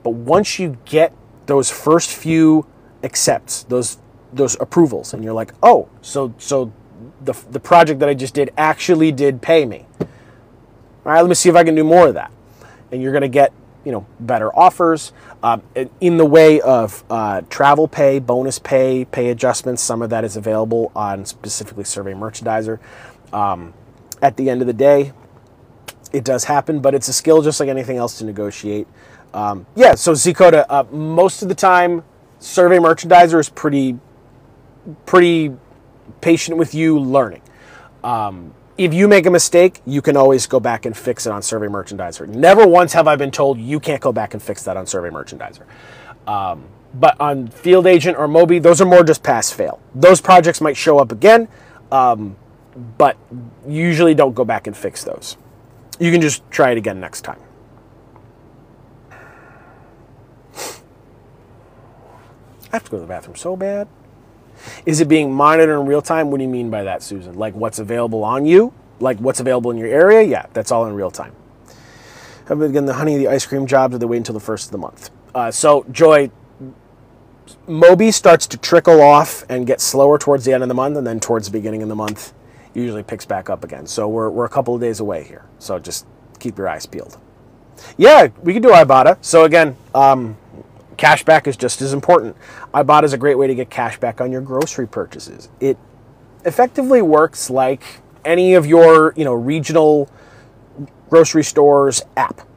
But once you get those first few accepts, those approvals, and you're like, oh, so the project that I just did actually did pay me. All right, let me see if I can do more of that. And you're going to get, better offers in the way of travel pay, bonus pay, pay adjustments. Some of that is available on specifically Survey Merchandiser. At the end of the day, it does happen, but it's a skill just like anything else to negotiate. Yeah, so Zcoda, most of the time, Survey Merchandiser is pretty patient with you learning. If you make a mistake, you can always go back and fix it on Survey Merchandiser. Never once have I been told you can't go back and fix that on Survey Merchandiser. But on Field Agent or Moby, those are more just pass-fail. Those projects might show up again, but you usually don't go back and fix those. You can just try it again next time. I have to go to the bathroom so bad. Is it being monitored in real time? What do you mean by that, Susan? Like what's available on you? Like what's available in your area? Yeah, that's all in real time. Have been getting the honey, the ice cream jobs, or they wait until the first of the month? So, Joy, Moby starts to trickle off and get slower towards the end of the month, and then towards the beginning of the month, usually picks back up again. So we're a couple of days away here. So just keep your eyes peeled. Yeah, we can do Ibotta. So again, cashback is just as important. Ibotta is a great way to get cashback on your grocery purchases. It effectively works like any of your regional grocery stores app.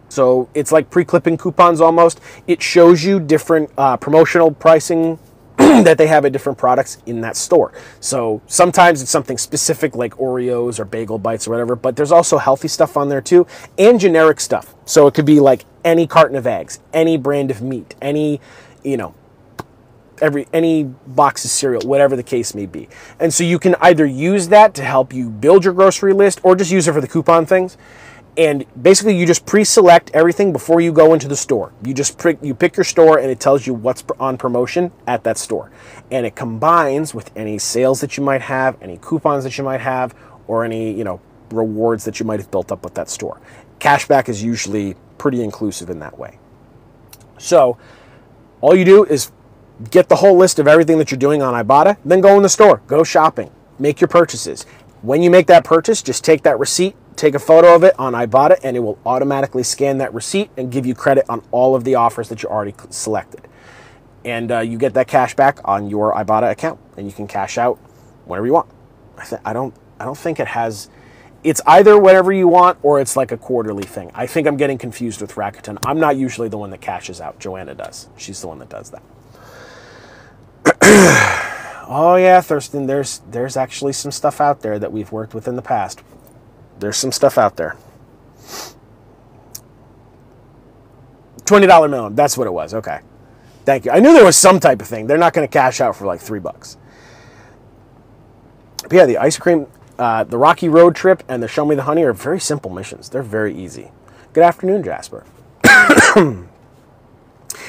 So it's like pre-clipping coupons almost. It shows you different promotional pricing that they have at different products in that store. So sometimes it's something specific like Oreos or Bagel Bites or whatever, but there's also healthy stuff on there too, and generic stuff. So it could be like any carton of eggs, any brand of meat, any box of cereal, whatever the case may be. And so you can either use that to help you build your grocery list or just use it for the coupon things. And basically, you just pre-select everything before you go into the store. You just pick your store, and it tells you what's on promotion at that store. And it combines with any sales that you might have, any coupons that you might have, or any rewards that you might have built up with that store. Cashback is usually pretty inclusive in that way. So all you do is get the whole list of everything that you're doing on Ibotta, then go in the store, go shopping, make your purchases. When you make that purchase, just take that receipt, take a photo of it on Ibotta, and it will automatically scan that receipt and give you credit on all of the offers that you already selected. And you get that cash back on your Ibotta account, and you can cash out whenever you want. I don't think it has it's either whatever you want or it's like a quarterly thing. I think I'm getting confused with Rakuten. I'm not usually the one that cashes out. Joanna does. She's the one that does that. Oh yeah, Thurston, there's actually some stuff out there that we've worked with in the past. There's some stuff out there. $20 minimum. That's what it was. Okay. Thank you. I knew there was some type of thing. They're not going to cash out for like $3. But yeah, the ice cream, the Rocky Road Trip and the Show Me the Honey are very simple missions. They're very easy. Good afternoon, Jasper.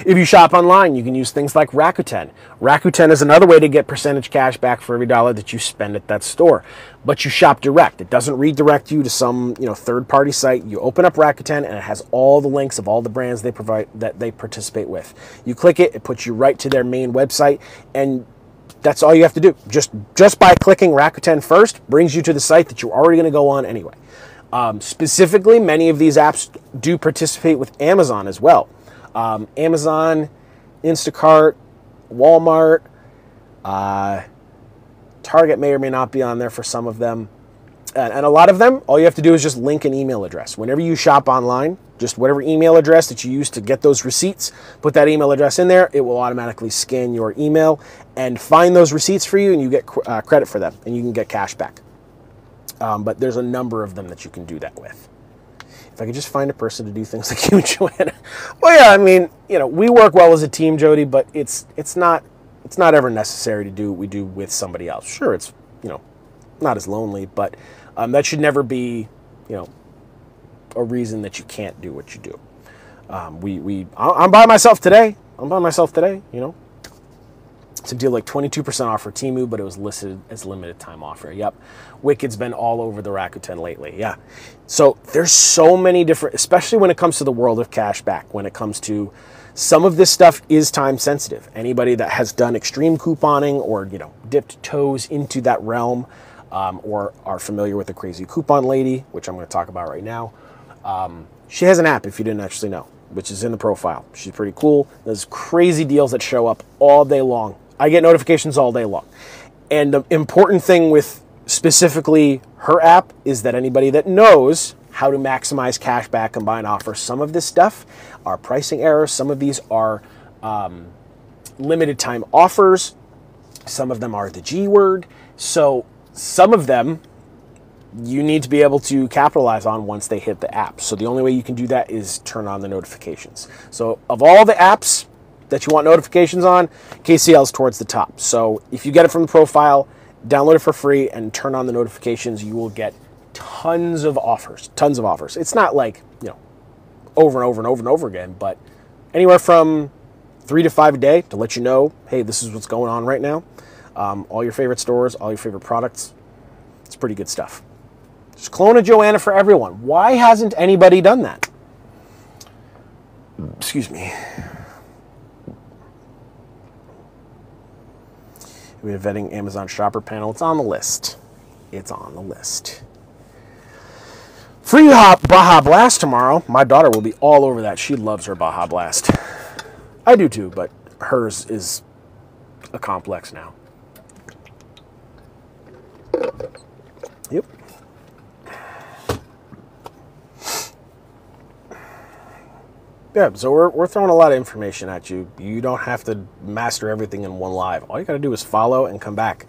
If you shop online, you can use things like Rakuten. Rakuten is another way to get percentage cash back for every dollar that you spend at that store. But you shop direct. It doesn't redirect you to some, third-party site. You open up Rakuten and it has all the links of all the brands they provide that they participate with. You click it, it puts you right to their main website, and that's all you have to do. Just by clicking Rakuten first brings you to the site that you're already going to go on anyway. Specifically, many of these apps do participate with Amazon as well. Amazon, Instacart, Walmart, Target may or may not be on there for some of them. And a lot of them, all you have to do is just link an email address. Whenever you shop online, just whatever email address that you use to get those receipts, put that email address in there. It will automatically scan your email and find those receipts for you, and you get credit for them, and you can get cash back. But there's a number of them that you can do that with. If I could just find a person to do things like you and Joanna. Well, yeah, I mean, we work well as a team, Jody, but it's not ever necessary to do what we do with somebody else. Sure, it's, not as lonely, but that should never be, a reason that you can't do what you do. I'm by myself today. It's a deal like 22% off for Temu, but it was listed as limited time offer. Yep. Wicked's been all over the Rakuten lately. Yeah. So there's so many different, especially when it comes to the world of cashback, when it comes to some of this stuff is time sensitive. Anybody that has done extreme couponing or, dipped toes into that realm, or are familiar with the Crazy Coupon Lady, which I'm going to talk about right now. She has an app, if you didn't actually know, which is in the profile. She's pretty cool. There's crazy deals that show up all day long. I get notifications all day long. And the important thing with specifically her app is that anybody that knows how to maximize cashback combined offers, some of this stuff are pricing errors. Some of these are limited time offers. Some of them are the G word. So some of them you need to be able to capitalize on once they hit the app. So the only way you can do that is turn on the notifications. So of all the apps that you want notifications on, KCL is towards the top. So if you get it from the profile, download it for free and turn on the notifications, you will get tons of offers. It's not like, over and over and over and over again, but anywhere from 3 to 5 a day to let you know, hey, this is what's going on right now. All your favorite stores, all your favorite products. It's pretty good stuff. Just clone a Joanna for everyone. Why hasn't anybody done that? Excuse me. We have vetting Amazon shopper panel. It's on the list. Free Baja Blast tomorrow. My daughter will be all over that. She loves her Baja Blast. I do too, but hers is a complex now. Yep. Yeah, so we're throwing a lot of information at you. You don't have to master everything in one live. All you got to do is follow and come back.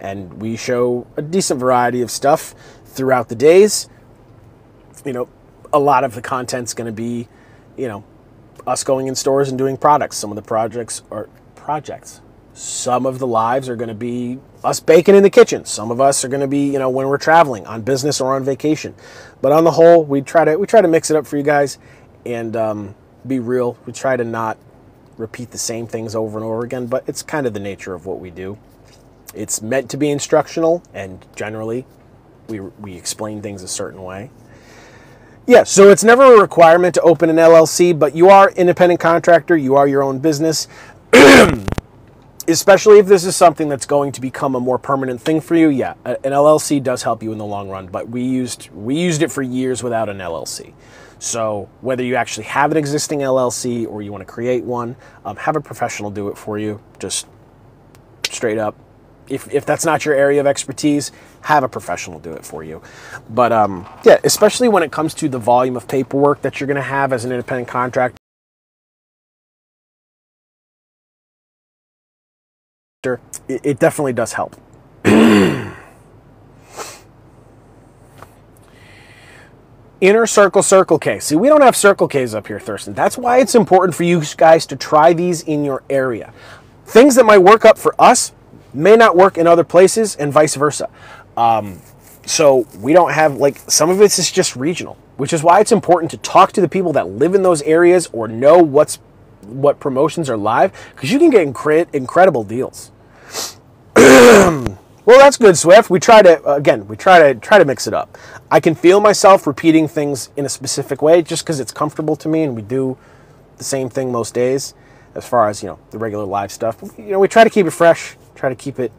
And we show a decent variety of stuff throughout the days. A lot of the content's going to be, us going in stores and doing products. Some of the projects are projects. Some of the lives are going to be us baking in the kitchen. Some of us are going to be, when we're traveling on business or on vacation. But on the whole, we try to mix it up for you guys and be real. We try to not repeat the same things over and over again, but it's kind of the nature of what we do. It's meant to be instructional, and generally we explain things a certain way. Yeah, so it's never a requirement to open an LLC, but you are independent contractor, you are your own business. Especially if this is something that's going to become a more permanent thing for you, yeah, an LLC does help you in the long run, but we used it for years without an LLC. So whether you actually have an existing LLC or you want to create one, have a professional do it for you, just straight up. If that's not your area of expertise, have a professional do it for you. But yeah, especially when it comes to the volume of paperwork that you're going to have as an independent contractor, it definitely does help. Inner Circle K. See, we don't have Circle Ks up here, Thurston. That's why it's important for you guys to try these in your area. Things that might work up for us may not work in other places, and vice versa. So we don't have, like, some of it is just regional, which is why it's important to talk to the people that live in those areas or know what promotions are live, because you can get incredible deals. Well, that's good, Swift. We try to mix it up. I can feel myself repeating things in a specific way just because it's comfortable to me, and we do the same thing most days as far as, the regular live stuff. But, we try to keep it fresh, try to keep it,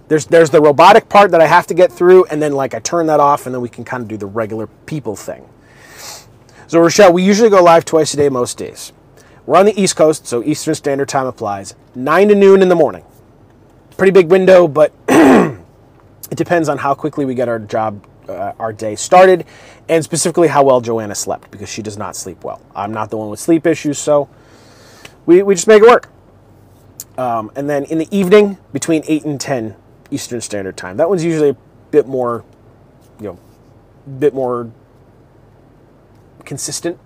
There's the robotic part that I have to get through, and then, I turn that off, and then we can kind of do the regular people thing. So, Rochelle, we usually go live twice a day most days. We're on the East Coast, so Eastern Standard Time applies. 9 to noon in the morning. Pretty big window, but it depends on how quickly we get our day started, and specifically how well Joanna slept, because she does not sleep well. I'm not the one with sleep issues, so we just make it work. And then in the evening, between 8 and 10 Eastern Standard Time. That one's usually a bit more consistent,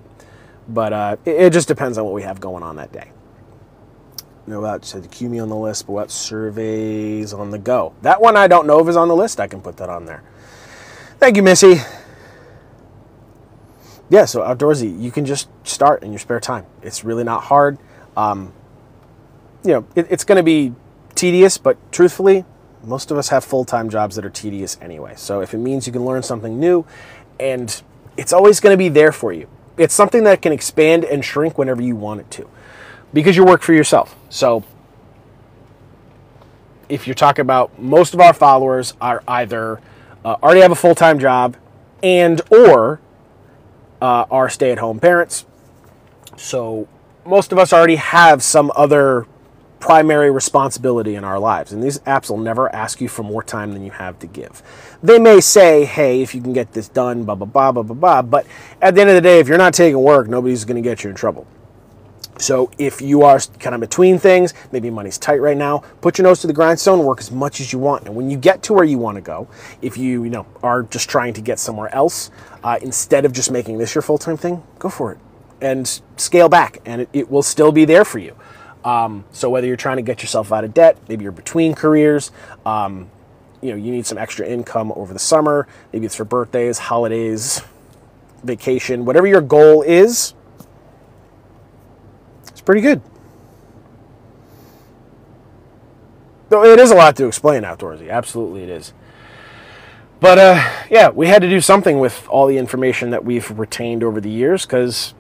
but it just depends on what we have going on that day. Know about the QME on the list, but what surveys on the go? That one I don't know if is on the list. I can put that on there. Thank you, Missy. Yeah, so Outdoorsy, you can just start in your spare time. It's really not hard. It's going to be tedious, but truthfully, most of us have full-time jobs that are tedious anyway. So if it means you can learn something new, and it's always going to be there for you. It's something that can expand and shrink whenever you want it to, because you work for yourself. So if you're talking about, most of our followers are either already have a full-time job and or are stay-at-home parents. So most of us already have some other primary responsibility in our lives, and these apps will never ask you for more time than you have to give. They may say, hey, if you can get this done, blah, blah, blah, blah, blah, blah, but at the end of the day, if you're not taking work, nobody's going to get you in trouble. So if you are kind of between things, maybe money's tight right now, put your nose to the grindstone, work as much as you want. And when you get to where you want to go, if you are just trying to get somewhere else, instead of just making this your full-time thing, go for it and scale back, and it will still be there for you. So whether you're trying to get yourself out of debt, maybe you're between careers, you need some extra income over the summer, maybe it's for birthdays, holidays, vacation, whatever your goal is, it's pretty good. Though it is a lot to explain, Outdoorsy. Absolutely it is. But, yeah, we had to do something with all the information that we've retained over the years, because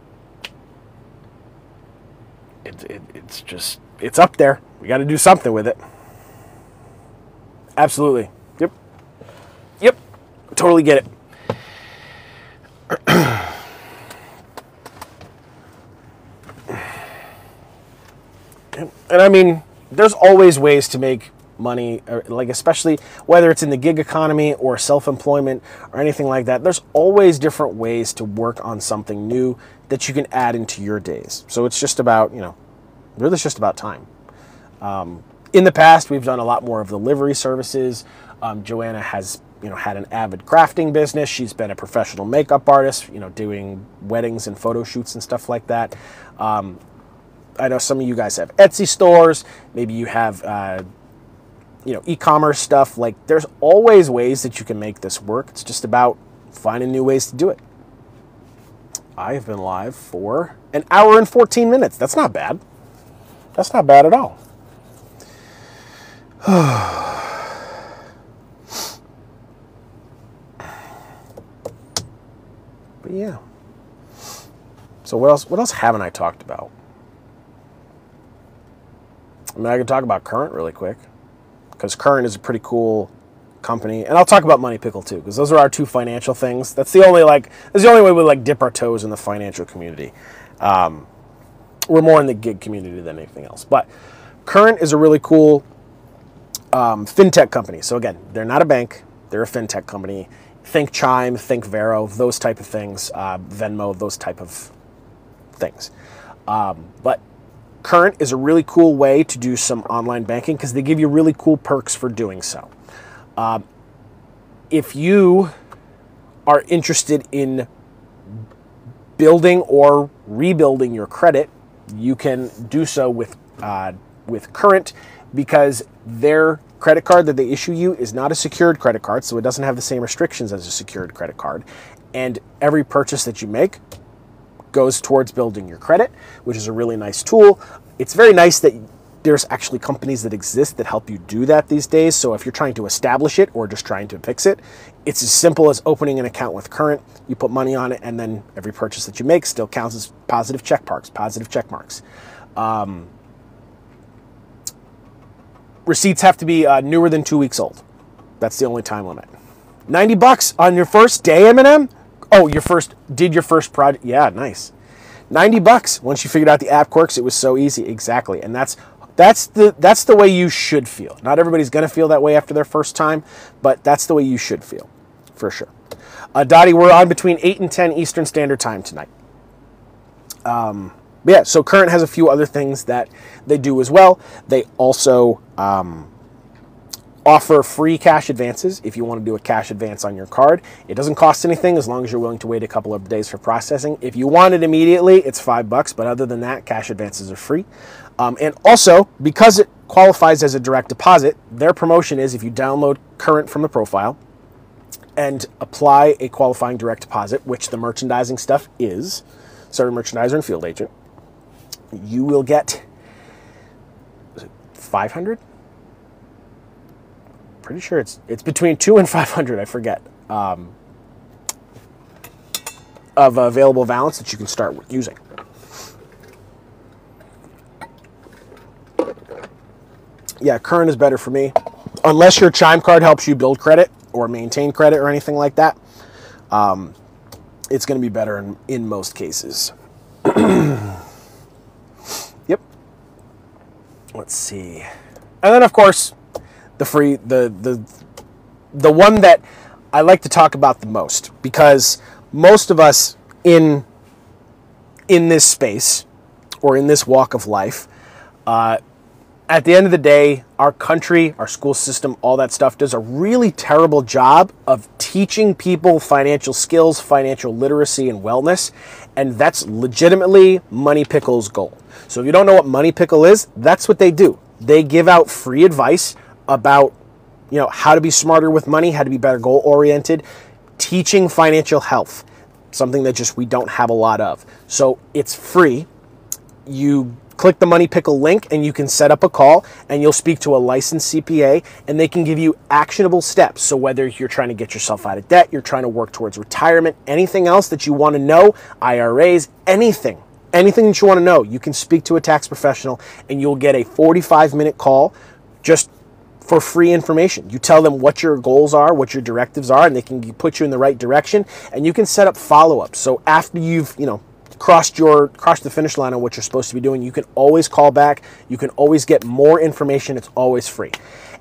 it's up there. We got to do something with it. Absolutely. Yep. Totally get it. And I mean, there's always ways to make money, especially whether it's in the gig economy or self-employment or anything like that. There's always different ways to work on something new that you can add into your days. So it's just about, really it's just about time. In the past, we've done a lot more of the delivery services. Joanna has, had an avid crafting business. She's been a professional makeup artist, doing weddings and photo shoots and stuff like that. I know some of you guys have Etsy stores. Maybe you have, e-commerce stuff. There's always ways that you can make this work. It's just about finding new ways to do it. I have been live for an hour and 14 minutes. That's not bad. That's not bad at all. But yeah. So what else haven't I talked about? I mean, I can talk about Current really quick, because Current is a pretty cool company, and I'll talk about Money Pickle too, because those are our two financial things. That's the only way we dip our toes in the financial community. We're more in the gig community than anything else. But Current is a really cool fintech companies. So again, they're not a bank, they're a fintech company. Think Chime, think Vero, those type of things, Venmo, those type of things. But Current is a really cool way to do some online banking because they give you really cool perks for doing so. If you are interested in building or rebuilding your credit, you can do so with Current because their credit card that they issue you is not a secured credit card, so it doesn't have the same restrictions as a secured credit card. And every purchase that you make goes towards building your credit, which is a really nice tool. It's very nice that there's actually companies that exist that help you do that these days. So if you're trying to establish it or just trying to fix it, it's as simple as opening an account with Current. You put money on it, and then every purchase that you make still counts as positive check marks. Receipts have to be newer than 2 weeks old. That's the only time limit. $90 on your first day, Eminem? Oh, your first project. Yeah, nice. $90 once you figured out the app quirks. It was so easy. Exactly. And that's the way you should feel. Not everybody's going to feel that way after their first time, but that's the way you should feel, for sure. Dottie, we're on between 8 and 10 Eastern Standard Time tonight. Yeah, so Current has a few other things that they do as well. They also offer free cash advances if you want to do a cash advance on your card. It doesn't cost anything as long as you're willing to wait a couple of days for processing. If you want it immediately, it's $5, but other than that, cash advances are free. And also, because it qualifies as a direct deposit, their promotion is if you download Current from the profile and apply a qualifying direct deposit, which the merchandising stuff is, Certain Merchandiser and Field Agent, you will get 500. Pretty sure it's between 200 and 500. I forget of available balance that you can start using. Yeah, Current is better for me, unless your Chime card helps you build credit or maintain credit or anything like that. It's going to be better in most cases. Yep. Let's see. And then, of course, the one that I like to talk about the most, because most of us in this space or in this walk of life, at the end of the day, our country, our school system, all that stuff does a really terrible job of teaching people financial skills, financial literacy, and wellness. And that's legitimately Money Pickle's goal. So if you don't know what Money Pickle is, that's what they do. They give out free advice about, how to be smarter with money, how to be better goal-oriented, teaching financial health, something that just we don't have a lot of. So it's free. You click the Money Pickle link and you can set up a call and you'll speak to a licensed CPA and they can give you actionable steps. So whether you're trying to get yourself out of debt, you're trying to work towards retirement, anything else that you want to know, IRAs, anything that you want to know, you can speak to a tax professional and you'll get a 45-minute call just for free information. You tell them what your goals are, what your directives are, and they can put you in the right direction, and you can set up follow-ups. So after you've, crossed the finish line on what you're supposed to be doing, you can always call back. You can always get more information. It's always free.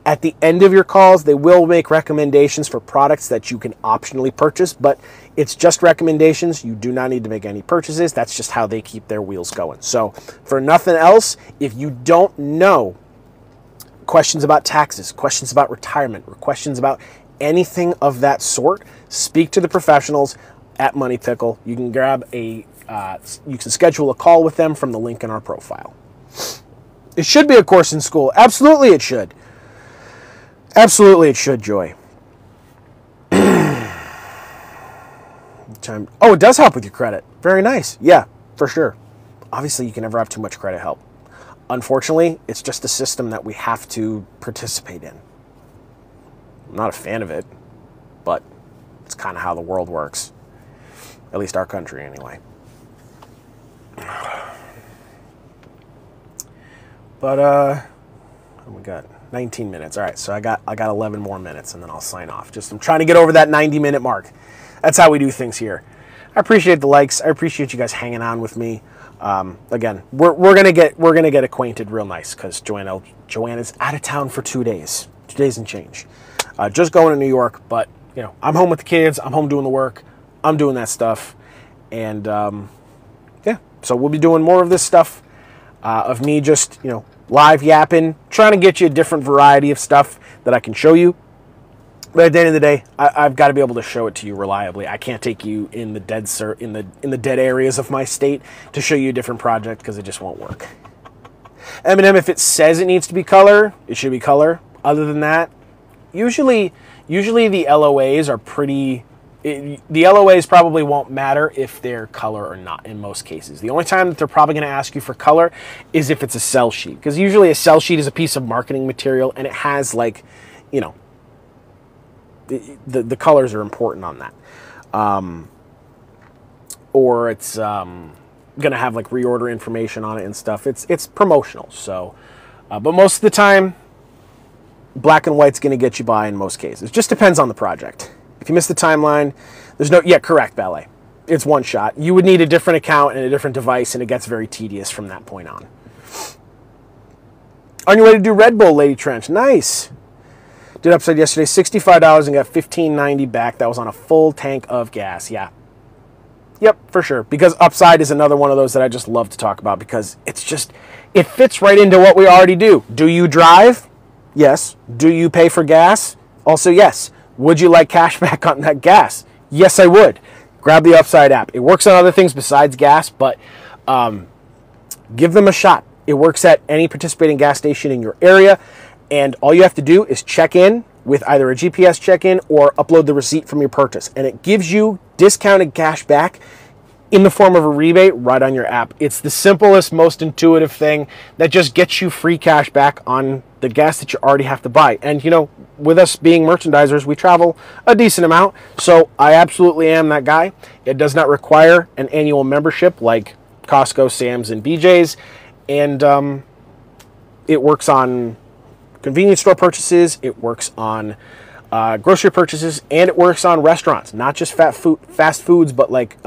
At the end of your calls, they will make recommendations for products that you can optionally purchase, but it's just recommendations. You do not need to make any purchases. That's just how they keep their wheels going. So for nothing else, if you don't know questions about taxes, questions about retirement, or questions about anything of that sort, speak to the professionals at Money Pickle. You can you can schedule a call with them from the link in our profile. It should be a course in school. Absolutely it should. Absolutely it should, Joy. Oh, it does help with your credit. Very nice. Yeah, for sure. Obviously, you can never have too much credit help. Unfortunately, it's just a system that we have to participate in. I'm not a fan of it, but it's kind of how the world works. At least our country, anyway. But, we got 19 minutes. All right, so I got 11 more minutes, and then I'll sign off. I'm trying to get over that 90-minute mark. That's how we do things here. I appreciate the likes. I appreciate you guys hanging on with me. Again, we're gonna get acquainted real nice because Joanna's out of town for 2 days. 2 days and change. Just going to New York, but you know, I'm home with the kids. I'm home doing the work. I'm doing that stuff, and yeah. So we'll be doing more of this stuff of me just, you know, live yapping, trying to get you a different variety of stuff that I can show you. But at the end of the day, I've got to be able to show it to you reliably. I can't take you in the dead areas of my state to show you a different project because it just won't work. Eminem, if it says it needs to be color, it should be color. Other than that, usually the LOAs are pretty. The LOAs probably won't matter if they're color or not in most cases. The only time that they're probably going to ask you for color is if it's a sell sheet, because usually a sell sheet is a piece of marketing material and it has, like, you know, the colors are important on that. Or it's going to have like reorder information on it and stuff. It's promotional. So, but most of the time, black and white's going to get you by in most cases. It just depends on the project. If you miss the timeline, there's no, yeah, correct, Ballet. It's one shot. You would need a different account and a different device, and it gets very tedious from that point on. On your way to do Red Bull, Lady Trench. Nice. Did Upside yesterday, $65 and got $15.90 back. That was on a full tank of gas. Yeah. Yep, for sure. Because Upside is another one of those that I just love to talk about because it's just, it fits right into what we already do. Do you drive? Yes. Do you pay for gas? Also, yes. Would you like cash back on that gas? Yes, I would. Grab the Upside app. It works on other things besides gas, but give them a shot. It works at any participating gas station in your area, and all you have to do is check in with either a GPS check-in or upload the receipt from your purchase, and it gives you discounted cash back in the form of a rebate right on your app. It's the simplest, most intuitive thing that just gets you free cash back on the gas that you already have to buy. And, you know, with us being merchandisers, we travel a decent amount, so I absolutely am that guy. It does not require an annual membership like Costco, Sam's, and BJ's, and it works on convenience store purchases, it works on grocery purchases, and it works on restaurants, not just fast foods, but like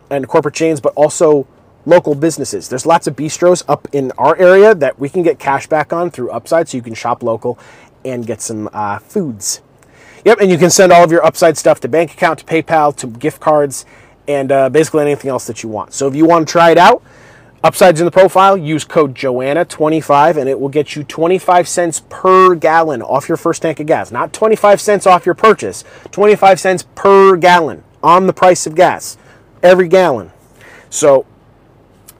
and corporate chains, but also local businesses. There's lots of bistros up in our area that we can get cash back on through Upside, so you can shop local and get some foods. Yep, and you can send all of your Upside stuff to bank account, to PayPal, to gift cards, and basically anything else that you want. So if you want to try it out, Upside's in the profile. Use code Joanna25 and it will get you 25 cents per gallon off your first tank of gas. Not 25 cents off your purchase, 25 cents per gallon on the price of gas, every gallon. So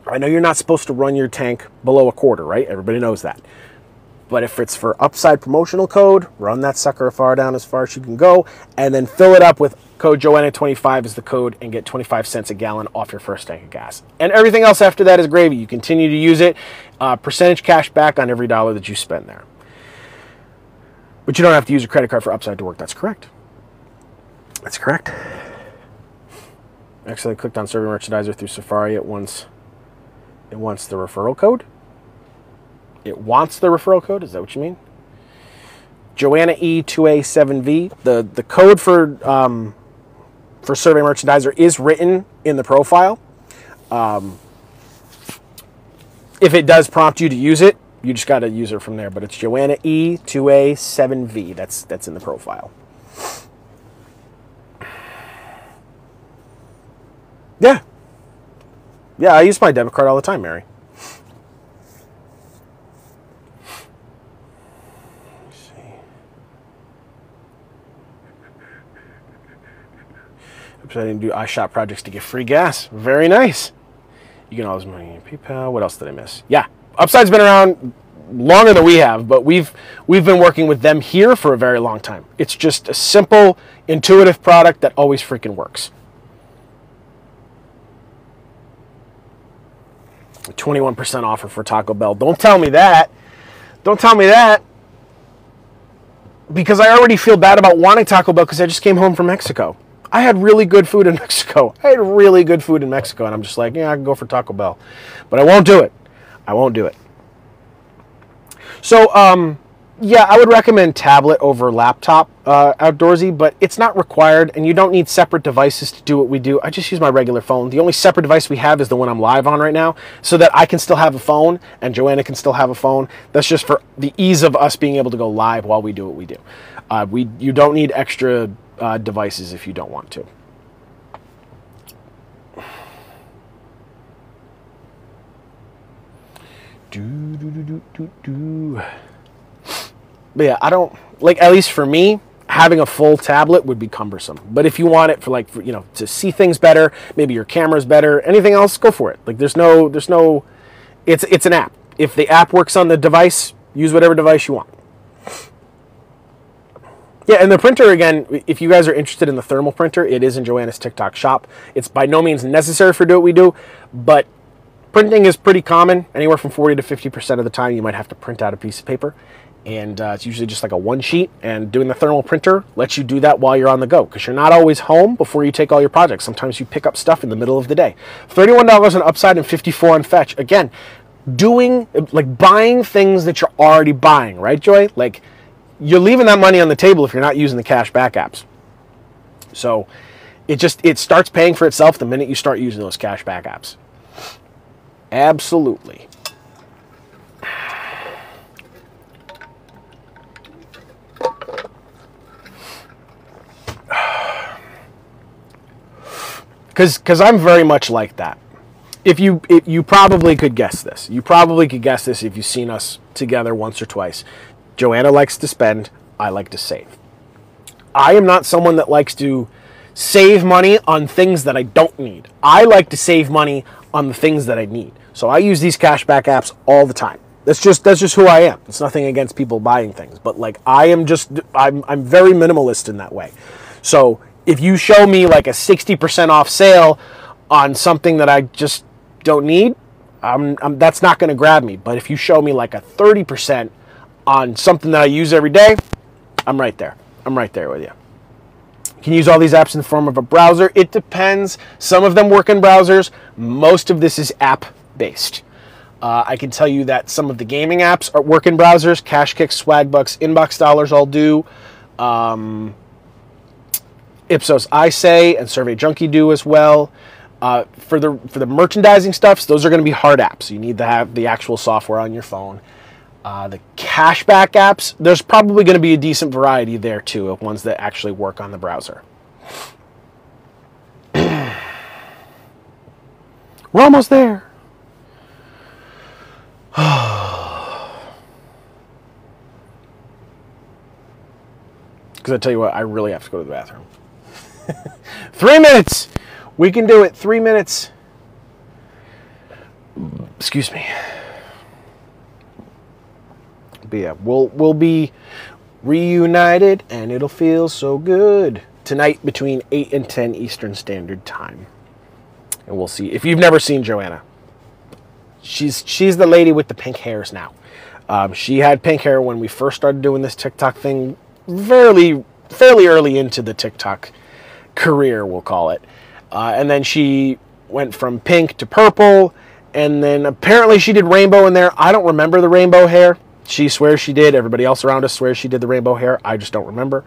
I know you're not supposed to run your tank below a quarter, right? Everybody knows that. But if it's for Upside promotional code, run that sucker down as far as you can go, and then fill it up with code Joanna25 is the code, and get 25 cents a gallon off your first tank of gas. And everything else after that is gravy. You continue to use it. Percentage cash back on every dollar that you spend there. But you don't have to use a credit card for Upside to work. That's correct. That's correct. Actually, I clicked on Survey Merchandiser through Safari. It wants the referral code. It wants the referral code? Is that what you mean? Joanna E2A7V. The code for Survey Merchandiser is written in the profile. If it does prompt you to use it, you just got to use it from there. But it's Joanna E2A7V. That's in the profile. Yeah. Yeah, I use my debit card all the time, Mary. I didn't do iShop projects to get free gas. Very nice. You can always money PayPal. What else did I miss? Yeah, Upside's been around longer than we have, but we've been working with them here for a very long time. It's just a simple, intuitive product that always freaking works. 21% offer for Taco Bell. Don't tell me that. Don't tell me that. Because I already feel bad about wanting Taco Bell because I just came home from Mexico. I had really good food in Mexico. And I'm just like, yeah, I can go for Taco Bell. But I won't do it. I won't do it. So, Yeah, I would recommend tablet over laptop outdoorsy, but it's not required, and you don't need separate devices to do what we do. I just use my regular phone. The only separate device we have is the one I'm live on right now, so that I can still have a phone, and Joanna can still have a phone. That's just for the ease of us being able to go live while we do what we do. You don't need extra devices if you don't want to. But yeah, I don't like, at least for me, having a full tablet would be cumbersome. But if you want it for to see things better, maybe your camera's better, anything else, go for it. Like there's no it's an app. If the app works on the device, use whatever device you want. Yeah, and the printer, again, if you guys are interested in the thermal printer, it is in Joanna's TikTok shop. It's by no means necessary for do what we do, but printing is pretty common. Anywhere from 40 to 50% of the time, you might have to print out a piece of paper. And it's usually just like a one sheet, and doing the thermal printer lets you do that while you're on the go, because you're not always home before you take all your projects. Sometimes you pick up stuff in the middle of the day. $31 on Upside and $54 on Fetch. Again, buying things that you're already buying, right, Joy? Like, you're leaving that money on the table if you're not using the cash back apps. So it starts paying for itself the minute you start using those cash back apps. Absolutely. Because I'm very much like that. If you probably could guess this. You probably could guess this if you've seen us together once or twice. Joanna likes to spend. I like to save. I am not someone that likes to save money on things that I don't need. I like to save money on the things that I need. So I use these cashback apps all the time. That's just who I am. It's nothing against people buying things, but like I'm very minimalist in that way. So if you show me like a 60% off sale on something that I just don't need, that's not going to grab me. But if you show me like a 30% on something that I use every day, I'm right there. I'm right there with you. You can use all these apps in the form of a browser. It depends. Some of them work in browsers. Most of this is app-based. I can tell you that some of the gaming apps work in browsers. CashKicks, Swagbucks, Inbox Dollars all do. Ipsos iSay and Survey Junkie do as well. For the merchandising stuff, those are going to be hard apps. You need to have the actual software on your phone. The cashback apps, there's probably going to be a decent variety there too of ones that actually work on the browser. We're almost there. Because I tell you what, I really have to go to the bathroom. 3 minutes. We can do it. 3 minutes. Excuse me. But yeah, we'll be reunited, and it'll feel so good tonight between 8 and 10 Eastern Standard Time. And we'll see. If you've never seen Joanna, she's the lady with the pink hairs now. She had pink hair when we first started doing this TikTok thing, fairly early into the TikTok career, we'll call it. And then she went from pink to purple, and then apparently she did rainbow in there. I don't remember the rainbow hair. She swears she did. Everybody else around us swears she did the rainbow hair. I just don't remember.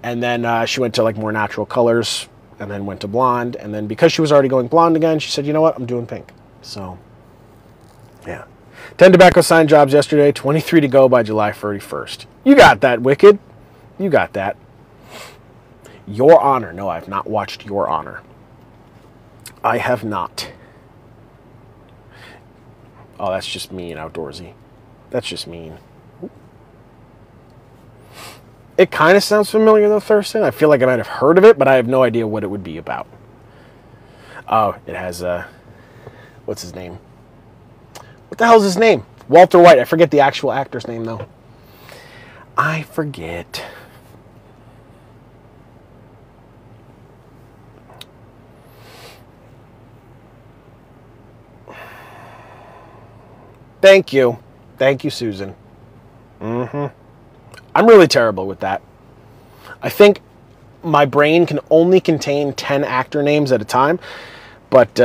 And then she went to like more natural colors, and then went to blonde. And then because she was already going blonde again, she said, you know what, I'm doing pink. So, yeah. 10 tobacco sign jobs yesterday, 23 to go by July 31st. You got that, Wicked. You got that. Your Honor. No, I've not watched Your Honor. I have not. Oh, that's just mean, Outdoorsy. That's just mean. It kind of sounds familiar, though, Thurston. I feel like I might have heard of it, but I have no idea what it would be about. Oh, it has, what's his name? What the hell's his name? Walter White. I forget the actual actor's name, though. I forget. Thank you. Thank you, Susan. I'm really terrible with that. I think my brain can only contain 10 actor names at a time. But,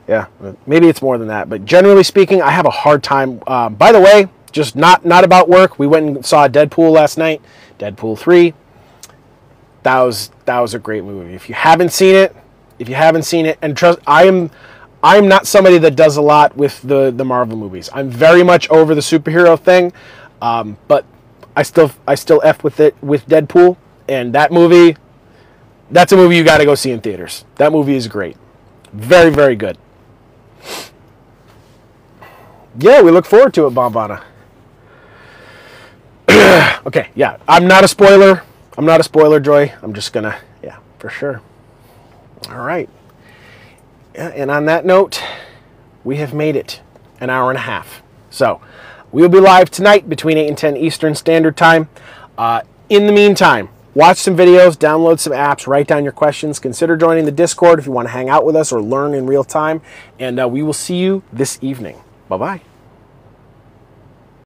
yeah, maybe it's more than that. But generally speaking, I have a hard time. By the way, just not about work. We went and saw Deadpool last night, Deadpool 3. That was a great movie. If you haven't seen it, and trust, I'm not somebody that does a lot with the Marvel movies. I'm very much over the superhero thing, but I still F with it with Deadpool, and that's a movie you got to go see in theaters. That movie is great. Very, very good. Yeah, we look forward to it, Bonvana. Okay, yeah. I'm not a spoiler, Joy. I'm just gonna, yeah, for sure. All right. Yeah, and on that note, we have made it an hour and a half. So, we'll be live tonight between 8 and 10 Eastern Standard Time. In the meantime, watch some videos, download some apps, write down your questions, consider joining the Discord if you want to hang out with us or learn in real time, and we will see you this evening. Bye-bye.